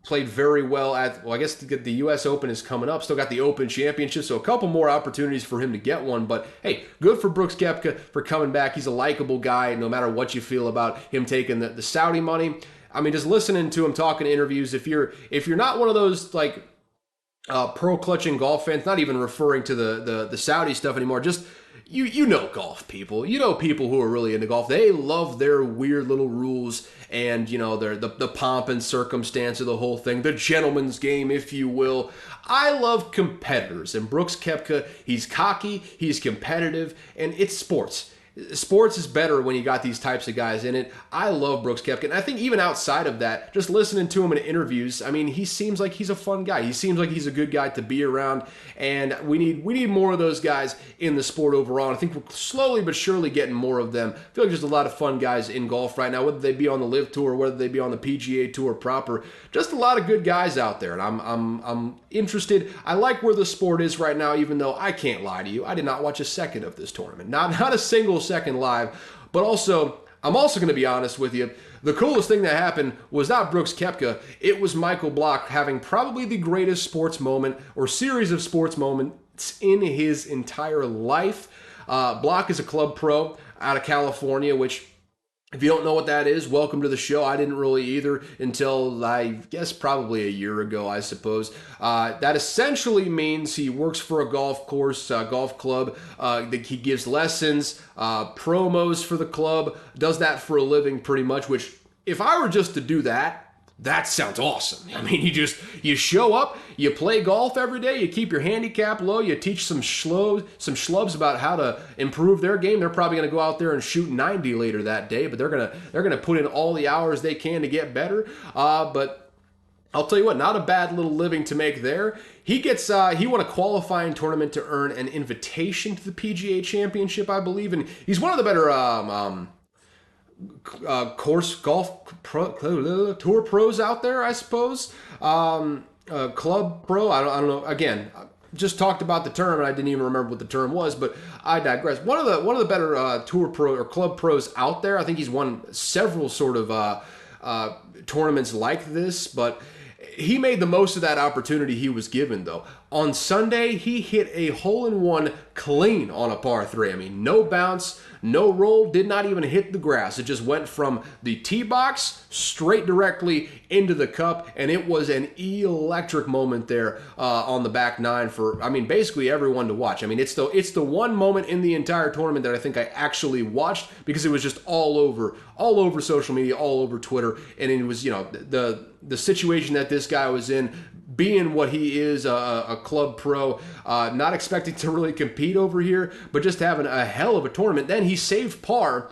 Played very well I guess the U.S. Open is coming up. Still got the Open Championship, so a couple more opportunities for him to get one. But hey, good for Brooks Koepka for coming back. He's a likable guy, no matter what you feel about him taking the Saudi money. I mean, just listening to him talking in interviews, if you're not one of those like pro clutching golf fans, not even referring to the Saudi stuff anymore, just you know golf people. You know people who are really into golf. They love their weird little rules and, the pomp and circumstance of the whole thing, the gentleman's game, if you will. I love competitors, and Brooks Koepka, he's cocky, he's competitive, and it's sports. Sports is better when you got these types of guys in it. I love Brooks Koepka, and I think even outside of that, just listening to him in interviews, I mean, he seems like he's a fun guy. He seems like he's a good guy to be around, and we need more of those guys in the sport overall. And I think we're slowly but surely getting more of them. I feel like there's a lot of fun guys in golf right now, whether they be on the Live Tour, whether they be on the PGA Tour proper. Just a lot of good guys out there, and I'm interested. I like where the sport is right now, even though I can't lie to you, I did not watch a second of this tournament. Not a single second live. But also, I'm also going to be honest with you, the coolest thing that happened was not Brooks Koepka, it was Michael Block having probably the greatest sports moment or series of sports moments in his entire life. Block is a club pro out of California, which, if you don't know what that is, welcome to the show. I didn't really either until, I guess, probably a year ago, I suppose. That essentially means he works for a golf course, golf club. He gives lessons, promos for the club, does that for a living pretty much, which if I were just to do that sounds awesome. I mean, you show up, you play golf every day, you keep your handicap low, you teach some schlubs about how to improve their game. They're probably going to go out there and shoot 90 later that day, but they're going to put in all the hours they can to get better. But I'll tell you what, not a bad little living to make there. He won a qualifying tournament to earn an invitation to the PGA Championship, I believe, and he's one of the better course golf tour pros out there, I suppose. Club pro, I don't know. Again, just talked about the term and I didn't even remember what the term was, but I digress. One of the better tour pro or club pros out there. I think he's won several sort of tournaments like this, but he made the most of that opportunity he was given, though. On Sunday, he hit a hole-in-one clean on a par 3. I mean, no bounce, no roll, did not even hit the grass. It just went from the tee box straight directly into the cup, and it was an electric moment there on the back nine for, I mean, basically everyone to watch. I mean, it's the one moment in the entire tournament that I think I actually watched because it was just all over social media, all over Twitter, and it was, the situation that this guy was in, being what he is, a club pro, not expecting to really compete over here, but just having a hell of a tournament. Then he saved par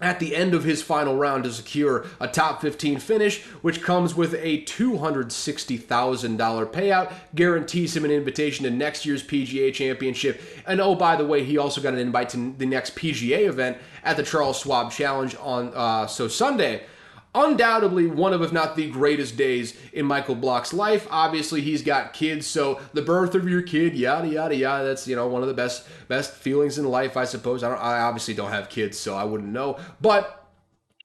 at the end of his final round to secure a top 15 finish, which comes with a $260,000 payout, guarantees him an invitation to next year's PGA Championship. And oh, by the way, he also got an invite to the next PGA event at the Charles Schwab Challenge on Sunday. Undoubtedly one of, if not the greatest days in Michael Block's life. Obviously, he's got kids, so the birth of your kid, yada, yada, yada, that's, one of the best feelings in life, I suppose. I obviously don't have kids, so I wouldn't know. But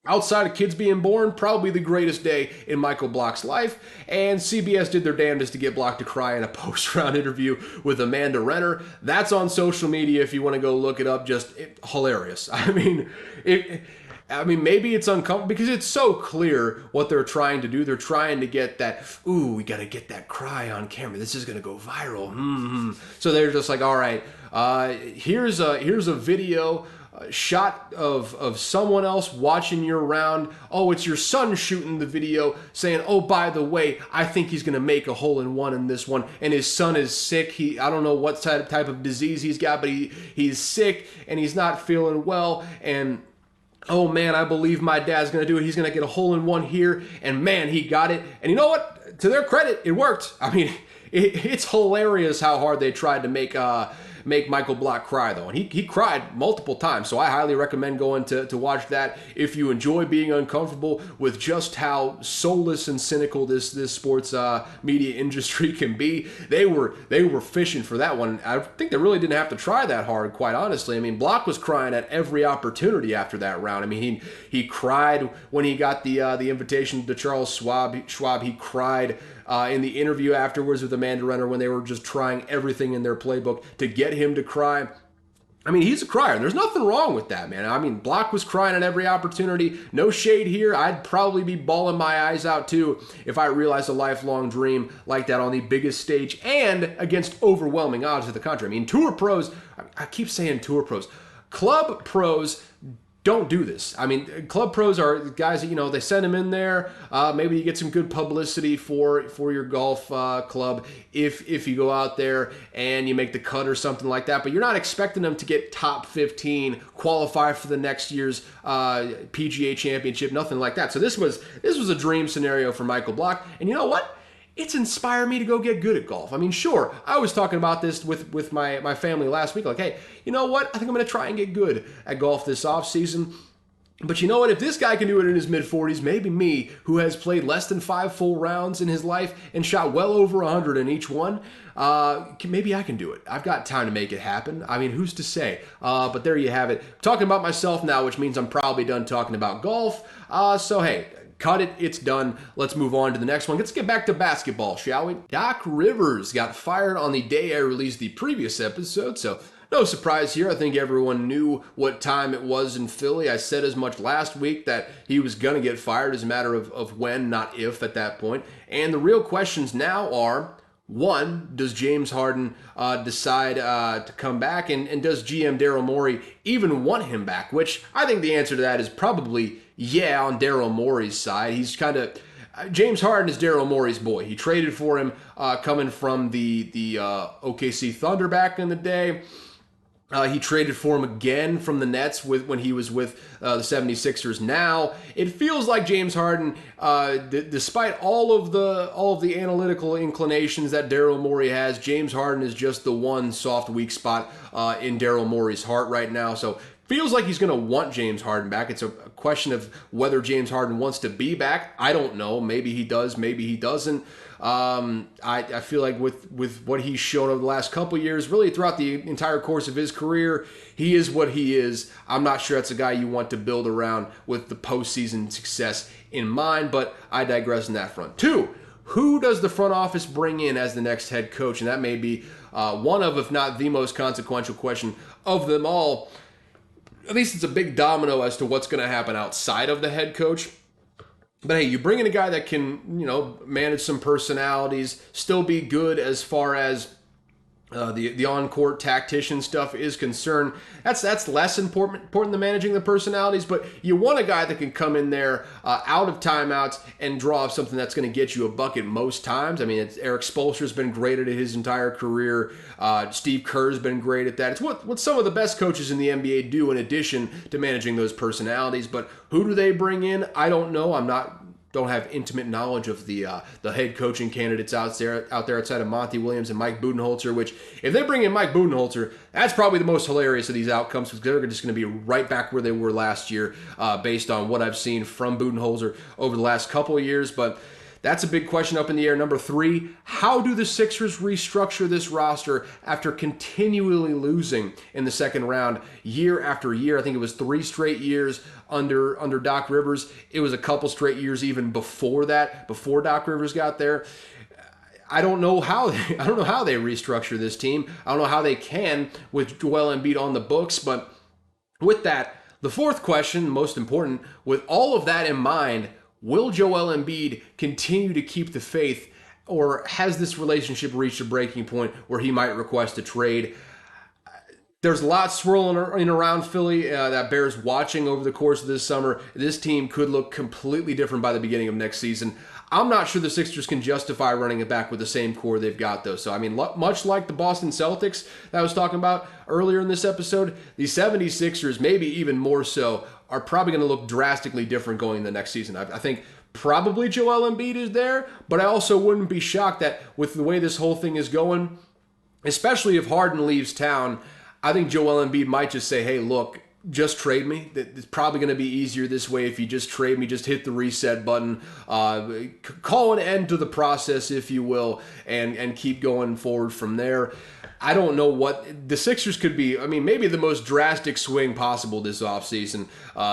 outside of kids being born, probably the greatest day in Michael Block's life. And CBS did their damnedest to get Block to cry in a post-round interview with Amanda Renner. That's on social media if you want to go look it up. Just hilarious. I mean, I mean, maybe it's uncomfortable because it's so clear what they're trying to do. They're trying to get that, ooh, we got to get that cry on camera. This is going to go viral. So they're just like, all right, here's a video shot of someone else watching you around. Oh, it's your son shooting the video saying, oh, by the way, I think he's going to make a hole-in-one in this one. And his son is sick. I don't know what type of disease he's got, but he's sick and he's not feeling well. And oh man, I believe my dad's going to do it. He's going to get a hole-in-one here. And man, he got it. And you know what? To their credit, it worked. I mean, it's hilarious how hard they tried to make Michael Block cry, though. And he cried multiple times. So I highly recommend going to watch that if you enjoy being uncomfortable with just how soulless and cynical this sports media industry can be. They were fishing for that one. I think they really didn't have to try that hard, quite honestly. I mean, Block was crying at every opportunity after that round. I mean, he cried when he got the invitation to Charles Schwab. He cried in the interview afterwards with Amanda Renner when they were just trying everything in their playbook to get him to cry. I mean, he's a crier. There's nothing wrong with that, man. I mean, Block was crying at every opportunity. No shade here. I'd probably be bawling my eyes out, too, if I realized a lifelong dream like that on the biggest stage and against overwhelming odds to the contrary. I mean, tour pros, I keep saying tour pros. Club pros don't do this. I mean, club pros are guys that, they send them in there. Maybe you get some good publicity for your golf club if you go out there and you make the cut or something like that. But you're not expecting them to get top 15, qualify for the next year's PGA Championship, nothing like that. So this was a dream scenario for Michael Block. And you know what? It's inspired me to go get good at golf. I mean, sure, I was talking about this with my family last week. Like, hey, you know what? I think I'm going to try and get good at golf this offseason. But you know what? If this guy can do it in his mid-40s, maybe me, who has played less than 5 full rounds in his life and shot well over 100 in each one, maybe I can do it. I've got time to make it happen. I mean, who's to say? But there you have it. I'm talking about myself now, which means I'm probably done talking about golf. So, hey, cut it. It's done. Let's move on to the next one. Let's get back to basketball, shall we? Doc Rivers got fired on the day I released the previous episode, so no surprise here. I think everyone knew what time it was in Philly. I said as much last week that he was going to get fired as a matter of when, not if at that point. And the real questions now are, one, does James Harden decide to come back? And does GM Daryl Morey even want him back? Which I think the answer to that is probably yeah on Daryl Morey's side. He's kind of... James Harden is Daryl Morey's boy. He traded for him coming from the OKC Thunder back in the day. He traded for him again from the Nets when he was with the 76ers. Now it feels like James Harden, despite all of the analytical inclinations that Daryl Morey has, James Harden is just the one soft weak spot in Daryl Morey's heart right now. So feels like he's going to want James Harden back. It's a question of whether James Harden wants to be back. I don't know. Maybe he does. Maybe he doesn't. I feel like with what he's shown over the last couple of years, really throughout the entire course of his career, he is what he is. I'm not sure that's a guy you want to build around with the postseason success in mind, but I digress on that front. 2, who does the front office bring in as the next head coach? And that may be one of, if not the most consequential question of them all. At least it's a big domino as to what's going to happen outside of the head coach. But hey, you bring in a guy that can, manage some personalities, still be good as far as the on-court tactician stuff is concerned. That's less important than managing the personalities, but you want a guy that can come in there out of timeouts and draw up something that's going to get you a bucket most times. I mean, Eric Spoelstra's been great at it his entire career. Steve Kerr's been great at that. It's what some of the best coaches in the NBA do in addition to managing those personalities. But who do they bring in? I don't know. Don't have intimate knowledge of the head coaching candidates out there outside of Monty Williams and Mike Budenholzer, which if they bring in Mike Budenholzer, that's probably the most hilarious of these outcomes because they're just going to be right back where they were last year based on what I've seen from Budenholzer over the last couple of years. But that's a big question up in the air. Number 3, how do the Sixers restructure this roster after continually losing in the second round year after year? I think it was 3 straight years under Doc Rivers. It was a couple straight years even before that, before Doc Rivers got there. I don't know how they restructure this team. I don't know how they can with Joel Embiid on the books, but with that, The fourth question, most important, with all of that in mind, will Joel Embiid continue to keep the faith, or has this relationship reached a breaking point where he might request a trade? There's a lot swirling in around Philly that bears watching over the course of this summer. This team could look completely different by the beginning of next season. I'm not sure the Sixers can justify running it back with the same core they've got, though. So, I mean, much like the Boston Celtics that I was talking about earlier in this episode, the 76ers, maybe even more so, are probably going to look drastically different going into the next season. I think probably Joel Embiid is there, but I also wouldn't be shocked that with the way this whole thing is going, especially if Harden leaves town, I think Joel Embiid might just say, hey, look, just trade me. It's probably going to be easier this way if you just trade me, just hit the reset button, call an end to the process, if you will, and keep going forward from there. I don't know what the Sixers could be. I mean, maybe the most drastic swing possible this offseason.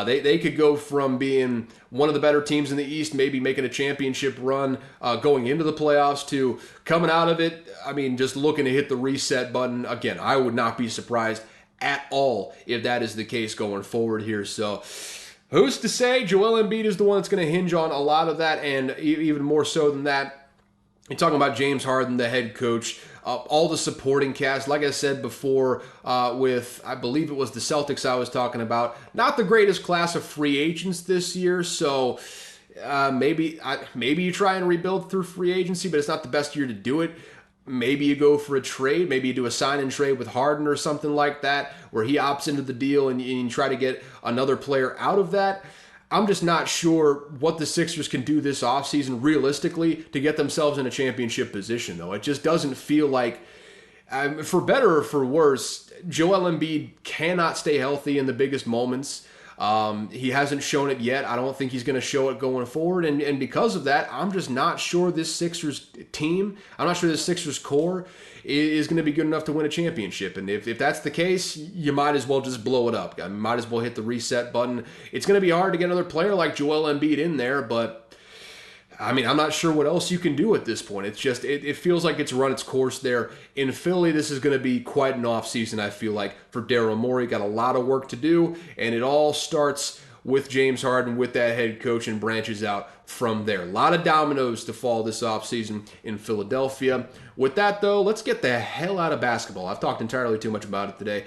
They could go from being one of the better teams in the East, maybe making a championship run going into the playoffs, to coming out of it, I mean, just looking to hit the reset button. Again, I would not be surprised at all if that is the case going forward here. So who's to say? Joel Embiid is the one that's going to hinge on a lot of that, and even more so than that, you're talking about James Harden, the head coach, all the supporting cast. Like I said before, with, I believe it was the Celtics I was talking about, not the greatest class of free agents this year, so maybe you try and rebuild through free agency, but it's not the best year to do it. Maybe you go for a trade. Maybe you do a sign and trade with Harden or something like that, where he opts into the deal and you try to get another player out of that. I'm just not sure what the Sixers can do this offseason realistically to get themselves in a championship position, though. It just doesn't feel like, for better or for worse, Joel Embiid cannot stay healthy in the biggest moments. He hasn't shown it yet. I don't think he's going to show it going forward. And because of that, I'm just not sure this Sixers team, I'm not sure this Sixers core is going to be good enough to win a championship. And if that's the case, you might as well just blow it up. You might as well hit the reset button. It's going to be hard to get another player like Joel Embiid in there, but I mean, I'm not sure what else you can do at this point. It's just, it feels like it's run its course there. In Philly, this is going to be quite an offseason, I feel like, for Daryl Morey. Got a lot of work to do, and it all starts with James Harden, with that head coach, and branches out from there. A lot of dominoes to fall this offseason in Philadelphia. With that, though, let's get the hell out of basketball. I've talked entirely too much about it today.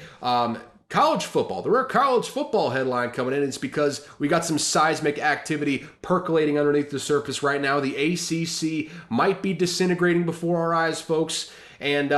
College football. The rare college football headline coming in is because we got some seismic activity percolating underneath the surface right now. The ACC might be disintegrating before our eyes, folks. And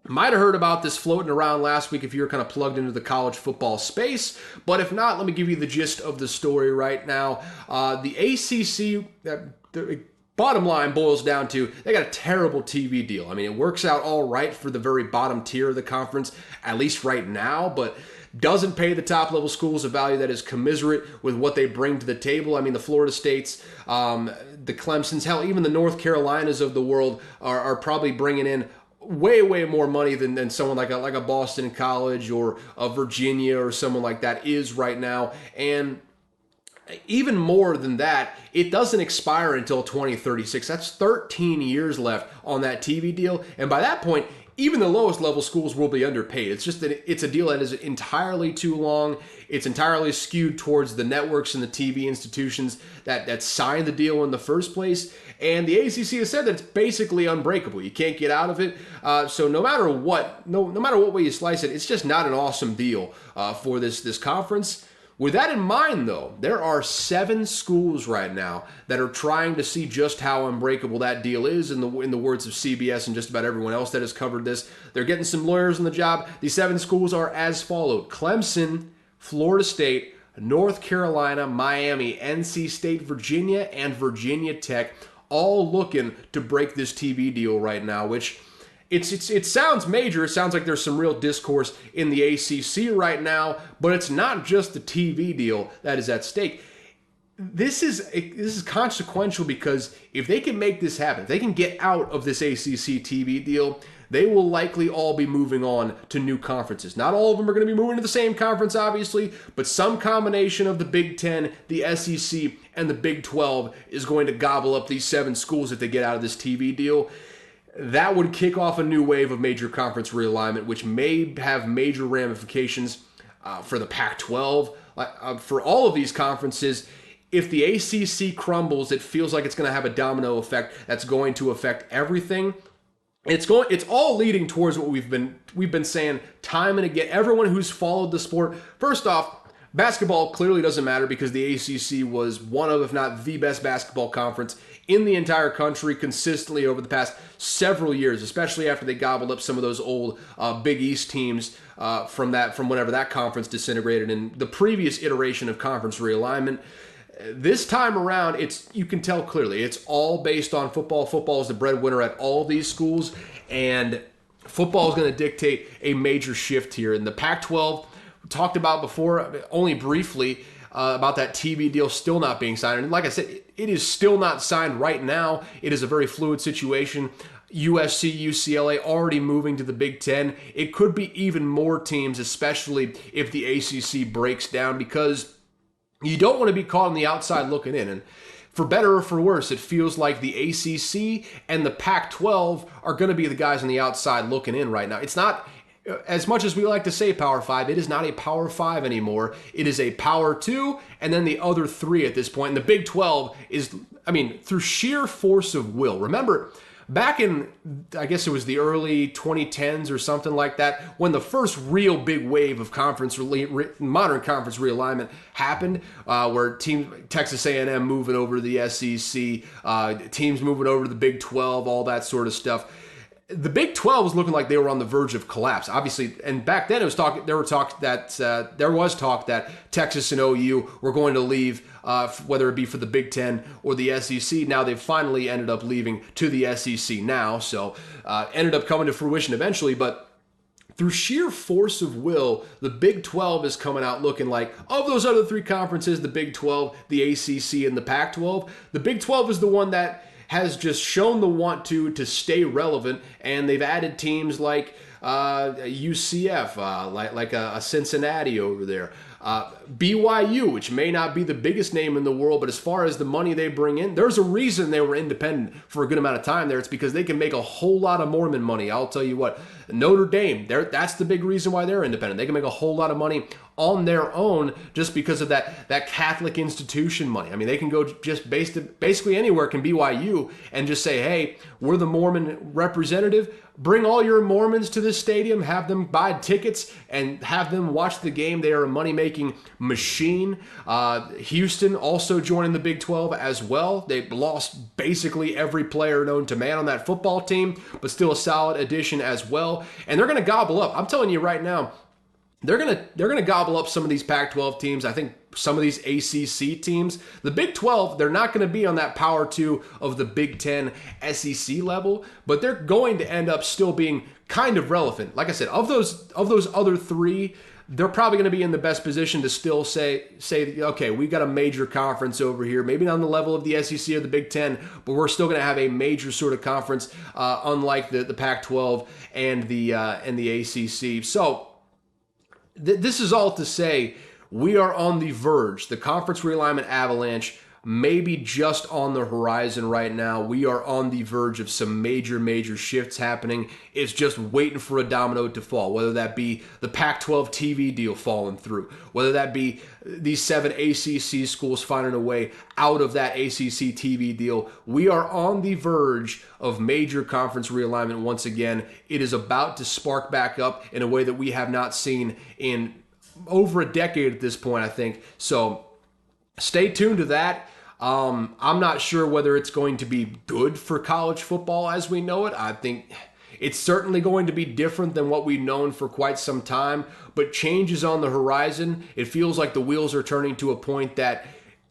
might have heard about this floating around last week if you were kind of plugged into the college football space. But if not, let me give you the gist of the story right now. The ACC, the bottom line boils down to they got a terrible TV deal. I mean, it works out all right for the very bottom tier of the conference, at least right now, but doesn't pay the top level schools a value that is commensurate with what they bring to the table. I mean, the Florida States, the Clemsons, hell, even the North Carolinas of the world are probably bringing in way more money than someone like a Boston College or a Virginia or someone like that is right now. And even more than that, it doesn't expire until 2036. That's 13 years left on that TV deal. And by that point, even the lowest level schools will be underpaid. It's just that it's a deal that is entirely too long. It's entirely skewed towards the networks and the TV institutions that signed the deal in the first place. And the ACC has said that it's basically unbreakable. You can't get out of it. So no matter what, no matter what way you slice it, it's just not an awesome deal for this conference. With that in mind, though, there are 7 schools right now that are trying to see just how unbreakable that deal is, in the words of CBS and just about everyone else that has covered this. They're getting some lawyers on the job. These 7 schools are as followed: Clemson, Florida State, North Carolina, Miami, NC State, Virginia, and Virginia Tech, all looking to break this TV deal right now, which it sounds major. It sounds like there's some real discourse in the ACC right now, but it's not just the TV deal that is at stake. This is consequential because if they can make this happen, if they can get out of this ACC TV deal, they will likely all be moving on to new conferences. Not all of them are going to be moving to the same conference, obviously, but some combination of the Big Ten, the SEC, and the Big 12 is going to gobble up these 7 schools if they get out of this TV deal. That would kick off a new wave of major conference realignment, which may have major ramifications for the Pac-12. for all of these conferences, if the ACC crumbles, it feels like it's going to have a domino effect that's going to affect everything. It's all leading towards what we've been saying time and again. Everyone who's followed the sport, first off, basketball clearly doesn't matter because the ACC was one of, if not the best basketball conference in the entire country consistently over the past several years, especially after they gobbled up some of those old Big East teams from whenever that conference disintegrated in the previous iteration of conference realignment. This time around, you can tell clearly it's all based on football. Football is the breadwinner at all these schools, and football is going to dictate a major shift here. In the Pac-12, we talked about before, only briefly, about that TV deal still not being signed. And like I said, it is still not signed right now. It is a very fluid situation. USC, UCLA already moving to the Big Ten. It could be even more teams, especially if the ACC breaks down, because you don't want to be caught on the outside looking in. And for better or for worse, it feels like the ACC and the Pac-12 are going to be the guys on the outside looking in right now. It's not, as much as we like to say Power 5, it is not a Power 5 anymore. It is a Power 2 and then the other 3 at this point. And the Big 12 is, through sheer force of will. Remember, back in, I guess it was the early 2010s or something like that, when the first real big wave of modern conference realignment happened, where Texas A&M moving over to the SEC, teams moving over to the Big 12, all that sort of stuff. The Big 12 was looking like they were on the verge of collapse, obviously. And back then, there was talk that Texas and OU were going to leave, whether it be for the Big 10 or the SEC. Now they've finally ended up leaving to the SEC now, so ended up coming to fruition eventually. But through sheer force of will, the Big 12 is coming out looking like, of those other 3 conferences, the Big 12, the ACC, and the Pac-12, the Big 12 is the one that has just shown the want to stay relevant, and they've added teams like UCF, like a Cincinnati over there. BYU, which may not be the biggest name in the world, but as far as the money they bring in, there's a reason they were independent for a good amount of time there. It's because they can make a whole lot of Mormon money. I'll tell you what, Notre Dame, that's the big reason why they're independent. They can make a whole lot of money on their own just because of that Catholic institution money. They can go just basically anywhere can BYU and just say, hey, we're the Mormon representative. Bring all your Mormons to this stadium, have them buy tickets, and have them watch the game. They are a money-making machine. Houston also joining the Big 12 as well. They've lost basically every player known to man on that football team, but still a solid addition as well. And they're going to gobble up. I'm telling you right now, they're gonna gobble up some of these Pac-12 teams. I think some of these ACC teams. The Big 12, they're not going to be on that Power 2 of the Big 10 SEC level, but they're going to end up still being kind of relevant. Like I said, of those other 3, they're probably going to be in the best position to still say, okay, we got a major conference over here, maybe not on the level of the SEC or the Big 10, but we're still going to have a major sort of conference, unlike the Pac-12 and the ACC. So this is all to say we are on the verge. The conference realignment avalanche may be just on the horizon right now. We are on the verge of some major shifts happening. It's just waiting for a domino to fall, whether that be the Pac-12 TV deal falling through, whether that be these 7 ACC schools finding a way out of that ACC TV deal. We are on the verge of major conference realignment once again. It is about to spark back up in a way that we have not seen in over a decade at this point, I think. So stay tuned to that. I'm not sure whether it's going to be good for college football as we know it. I think it's certainly going to be different than what we've known for quite some time, but change is on the horizon. It feels like the wheels are turning to a point that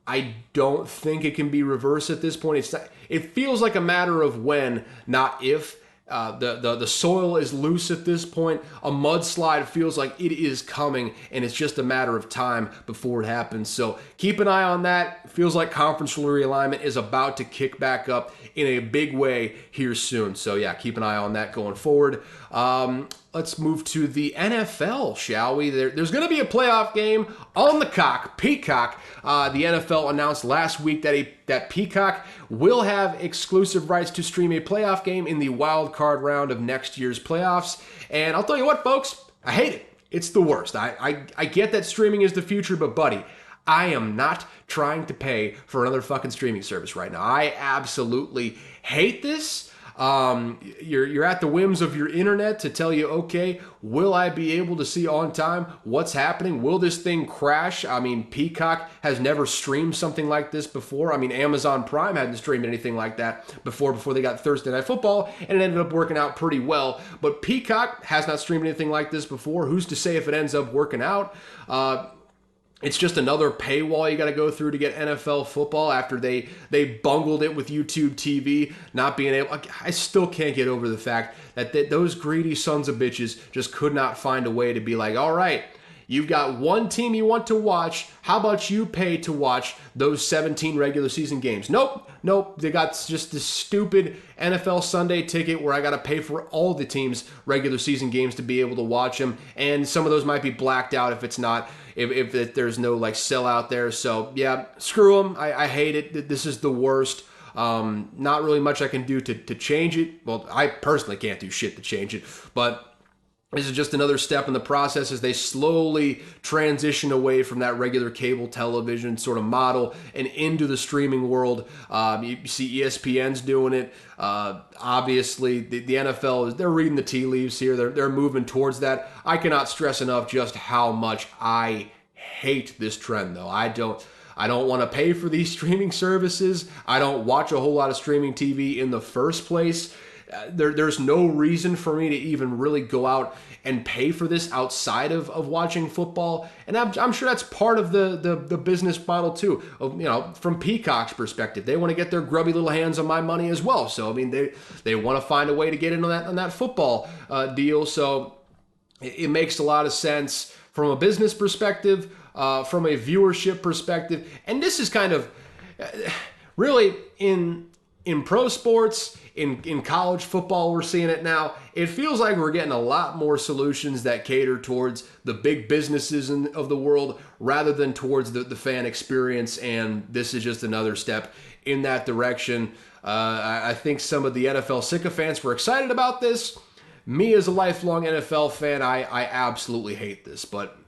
I don't think it can be reversed at this point. It feels like a matter of when, not if. The soil is loose at this point. A mudslide feels like it is coming, and it's just a matter of time before it happens. So keep an eye on that. It feels like conference realignment is about to kick back up in a big way here soon. So yeah, keep an eye on that going forward. Let's move to the NFL, shall we? There's going to be a playoff game on the Peacock. The NFL announced last week that Peacock will have exclusive rights to stream a playoff game in the wild card round of next year's playoffs. And I'll tell you what, folks, I hate it. It's the worst. I get that streaming is the future, but buddy, I am not trying to pay for another fucking streaming service right now. I absolutely hate this. You're at the whims of your internet to tell you, okay, will I be able to see on time what's happening? Will this thing crash? I mean, Peacock has never streamed something like this before. I mean, Amazon Prime hadn't streamed anything like that before they got Thursday Night Football, and it ended up working out pretty well. But Peacock has not streamed anything like this before. Who's to say if it ends up working out? It's just another paywall you got to go through to get NFL football after they bungled it with YouTube TV, not being able. I still can't get over the fact that those greedy sons of bitches just could not find a way to be like, all right, you've got one team you want to watch. How about you pay to watch those 17 regular season games? Nope. They got just this stupid NFL Sunday ticket where I got to pay for all the teams' regular season games to be able to watch them. And some of those might be blacked out if it's not, if there's no like sellout there. So yeah, screw them. I hate it. This is the worst. Not really much I can do to change it. Well, I personally can't do shit to change it, but this is just another step in the process as they slowly transition away from that regular cable television sort of model and into the streaming world. You see ESPN's doing it. Obviously, the NFL, they're reading the tea leaves here. They're moving towards that. I cannot stress enough just how much I hate this trend, though. I don't want to pay for these streaming services. I don't watch a whole lot of streaming TV in the first place. There's no reason for me to even really go out and pay for this outside of watching football, and I'm sure that's part of the business model too. From Peacock's perspective, they want to get their grubby little hands on my money as well. So I mean, they want to find a way to get in on that football deal. So it makes a lot of sense from a business perspective, from a viewership perspective, and this is kind of really in pro sports. In college football, we're seeing it now. It feels like we're getting a lot more solutions that cater towards the big businesses of the world rather than towards the fan experience, and this is just another step in that direction. I think some of the NFL sycophants were excited about this. Me, as a lifelong NFL fan, I absolutely hate this, but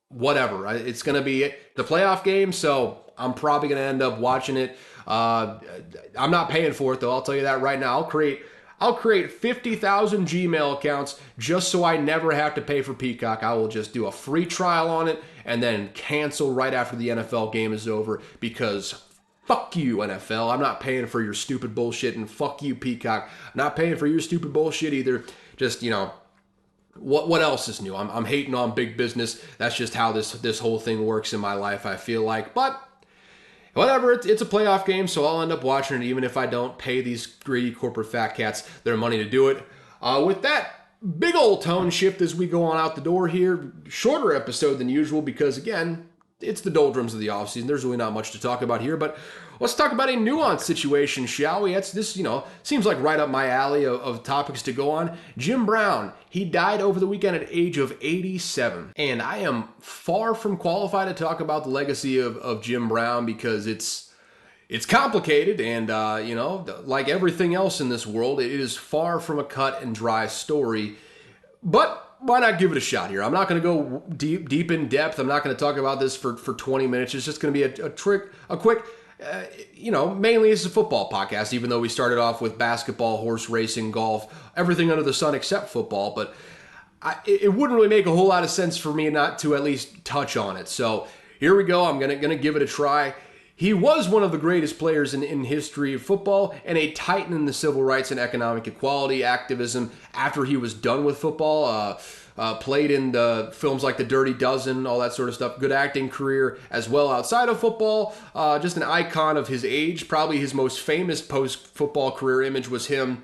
whatever. It's going to be the playoff game, so I'm probably going to end up watching it. I'm not paying for it though. I'll tell you that right now. I'll create 50,000 Gmail accounts just so I never have to pay for Peacock. I will just do a free trial on it and then cancel right after the NFL game is over because fuck you, NFL. I'm not paying for your stupid bullshit, and fuck you, Peacock. I'm not paying for your stupid bullshit either. Just, what else is new? I'm hating on big business. That's just how this whole thing works in my life, I feel like. But whatever, it's a playoff game, so I'll end up watching it even if I don't pay these greedy corporate fat cats their money to do it. With that big old tone shift as we go on out the door here, shorter episode than usual because, again, it's the doldrums of the offseason. There's really not much to talk about here, but let's talk about a nuanced situation, shall we? This seems like right up my alley of topics to go on. Jim Brown, he died over the weekend at the age of 87. And I am far from qualified to talk about the legacy of Jim Brown because it's complicated and, like everything else in this world, it is far from a cut and dry story. But why not give it a shot here? I'm not going to go deep in depth. I'm not going to talk about this for 20 minutes. It's just going to be a quick, mainly it's a football podcast, even though we started off with basketball, horse racing, golf, everything under the sun except football. But it wouldn't really make a whole lot of sense for me not to at least touch on it. So here we go. I'm going to give it a try. He was one of the greatest players in history of football and a titan in the civil rights and economic equality activism after he was done with football. Played in the films like The Dirty Dozen, all that sort of stuff. Good acting career as well outside of football. Just an icon of his age. Probably his most famous post-football career image was him,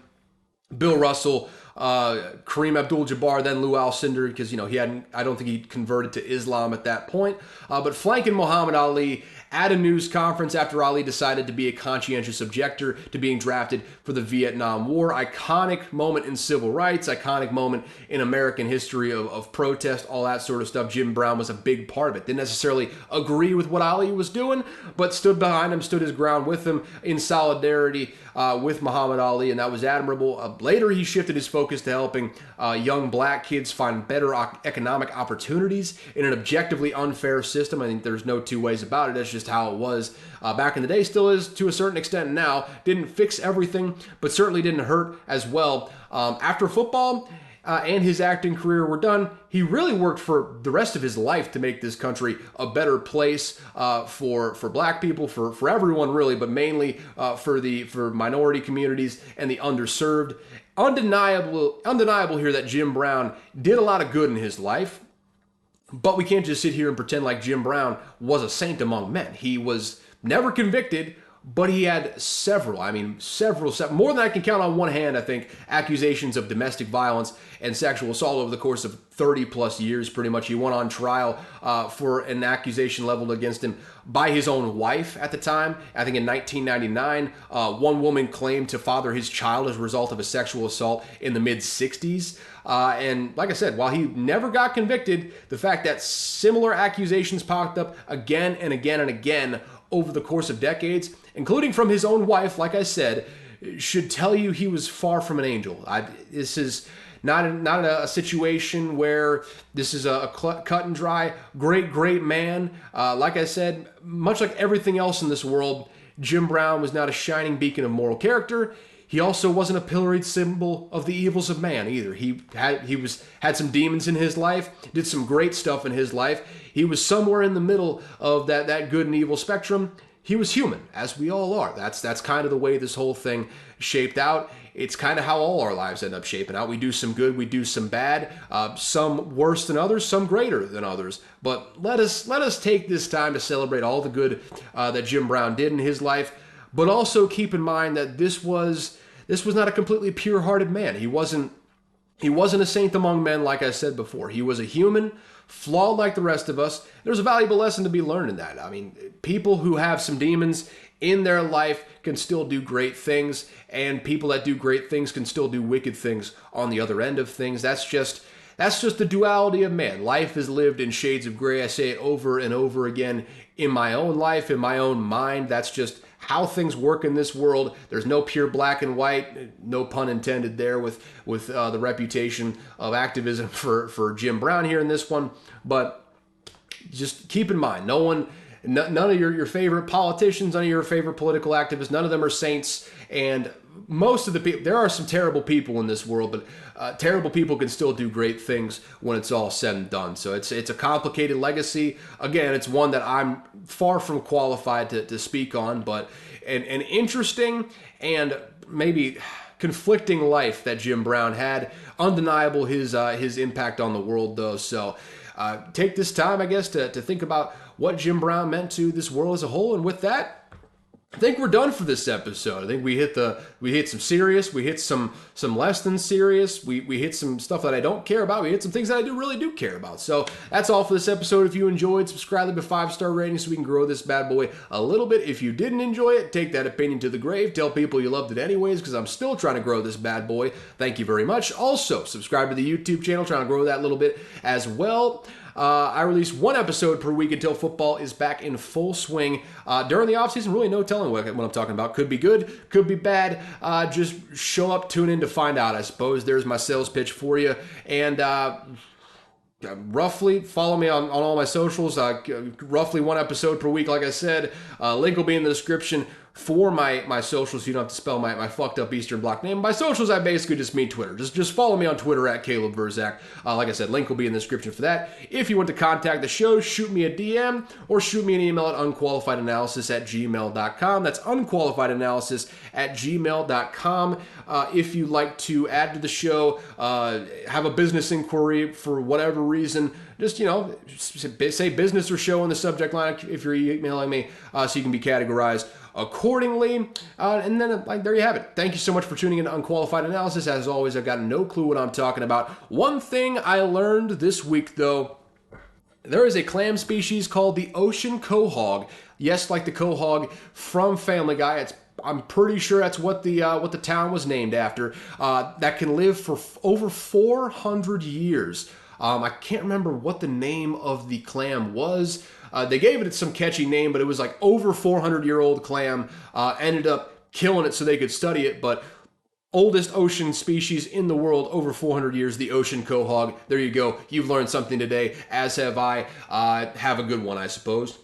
Bill Russell, Kareem Abdul-Jabbar, then Lou Alcindor, because I don't think he converted to Islam at that point. But flanking Muhammad Ali at a news conference after Ali decided to be a conscientious objector to being drafted for the Vietnam War. Iconic moment in civil rights, iconic moment in American history of protest, all that sort of stuff. Jim Brown was a big part of it. Didn't necessarily agree with what Ali was doing, but stood behind him, stood his ground with him in solidarity with Muhammad Ali, and that was admirable. Later, he shifted his focus focused to helping young black kids find better economic opportunities in an objectively unfair system. I think there's no two ways about it. That's just how it was back in the day, still is to a certain extent now. Didn't fix everything, but certainly didn't hurt as well. After football and his acting career were done, he really worked for the rest of his life to make this country a better place for black people, for everyone really, but mainly for minority communities and the underserved. Undeniable here that Jim Brown did a lot of good in his life, but we can't just sit here and pretend like Jim Brown was a saint among men. He was never convicted, but he had several, more than I can count on one hand, I think, accusations of domestic violence and sexual assault over the course of 30 plus years, pretty much. He went on trial for an accusation leveled against him by his own wife at the time. I think in 1999, one woman claimed to father his child as a result of a sexual assault in the mid-60s. And like I said, while he never got convicted, the fact that similar accusations popped up again and again and again over the course of decades, including from his own wife, like I said, should tell you he was far from an angel. This is not a situation where this is a cut and dry, great man. Like I said, much like everything else in this world, Jim Brown was not a shining beacon of moral character. He also wasn't a pilloried symbol of the evils of man either. He had some demons in his life, did some great stuff in his life. He was somewhere in the middle of that good and evil spectrum. He was human, as we all are. That's kind of the way this whole thing shaped out. It's kind of how all our lives end up shaping out. We do some good, we do some bad, some worse than others, some greater than others. But let us take this time to celebrate all the good that Jim Brown did in his life, but also keep in mind that this was not a completely pure-hearted man. He wasn't a saint among men, like I said before. He was a human, flawed like the rest of us. There's a valuable lesson to be learned in that. I mean, people who have some demons in their life can still do great things, and people that do great things can still do wicked things on the other end of things. That's just the duality of man. Life is lived in shades of gray. I say it over and over again in my own life, in my own mind. That's just how things work in this world. There's no pure black and white, no pun intended there with the reputation of activism for Jim Brown here in this one. But just keep in mind, none of your favorite politicians, none of your favorite political activists, none of them are saints. And most of the people, there are some terrible people in this world, but terrible people can still do great things when it's all said and done. So it's a complicated legacy. Again, it's one that I'm far from qualified to speak on, but an interesting and maybe conflicting life that Jim Brown had. Undeniable his impact on the world, though. So take this time, I guess, to think about what Jim Brown meant to this world as a whole. And with that, I think we're done for this episode. I think we hit some serious, we hit some less than serious, we hit some stuff that I don't care about, we hit some things that I really do care about. So that's all for this episode. If you enjoyed, subscribe, leave a 5-star rating so we can grow this bad boy a little bit. If you didn't enjoy it, take that opinion to the grave. Tell people you loved it anyways, because I'm still trying to grow this bad boy. Thank you very much. Also, subscribe to the YouTube channel, trying to grow that a little bit as well. I release one episode per week until football is back in full swing. During the offseason, really no telling what I'm talking about. Could be good, could be bad. Just show up, tune in to find out, I suppose. There's my sales pitch for you. And roughly follow me on all my socials. Roughly one episode per week, like I said. Link will be in the description for my socials, so you don't have to spell my fucked up Eastern Bloc name. By socials, I basically just mean Twitter. Just follow me on Twitter at Caleb Verzak. Like I said, link will be in the description for that. If you want to contact the show, shoot me a DM or shoot me an email at unqualifiedanalysis@gmail.com. That's unqualifiedanalysis@gmail.com. If you'd like to add to the show, have a business inquiry for whatever reason, just, say business or show in the subject line if you're emailing me, so you can be categorized accordingly. And then there you have it. Thank you so much for tuning in to Unqualified Analysis. As always, I've got no clue what I'm talking about. One thing I learned this week, though, there is a clam species called the ocean quahog. Yes, like the quahog from Family Guy. I'm pretty sure that's what the town was named after. That can live for over 400 years. I can't remember what the name of the clam was. They gave it some catchy name, but it was like over 400-year-old clam. Ended up killing it so they could study it, but oldest ocean species in the world, over 400 years, the ocean quahog. There you go. You've learned something today, as have I. Have a good one, I suppose.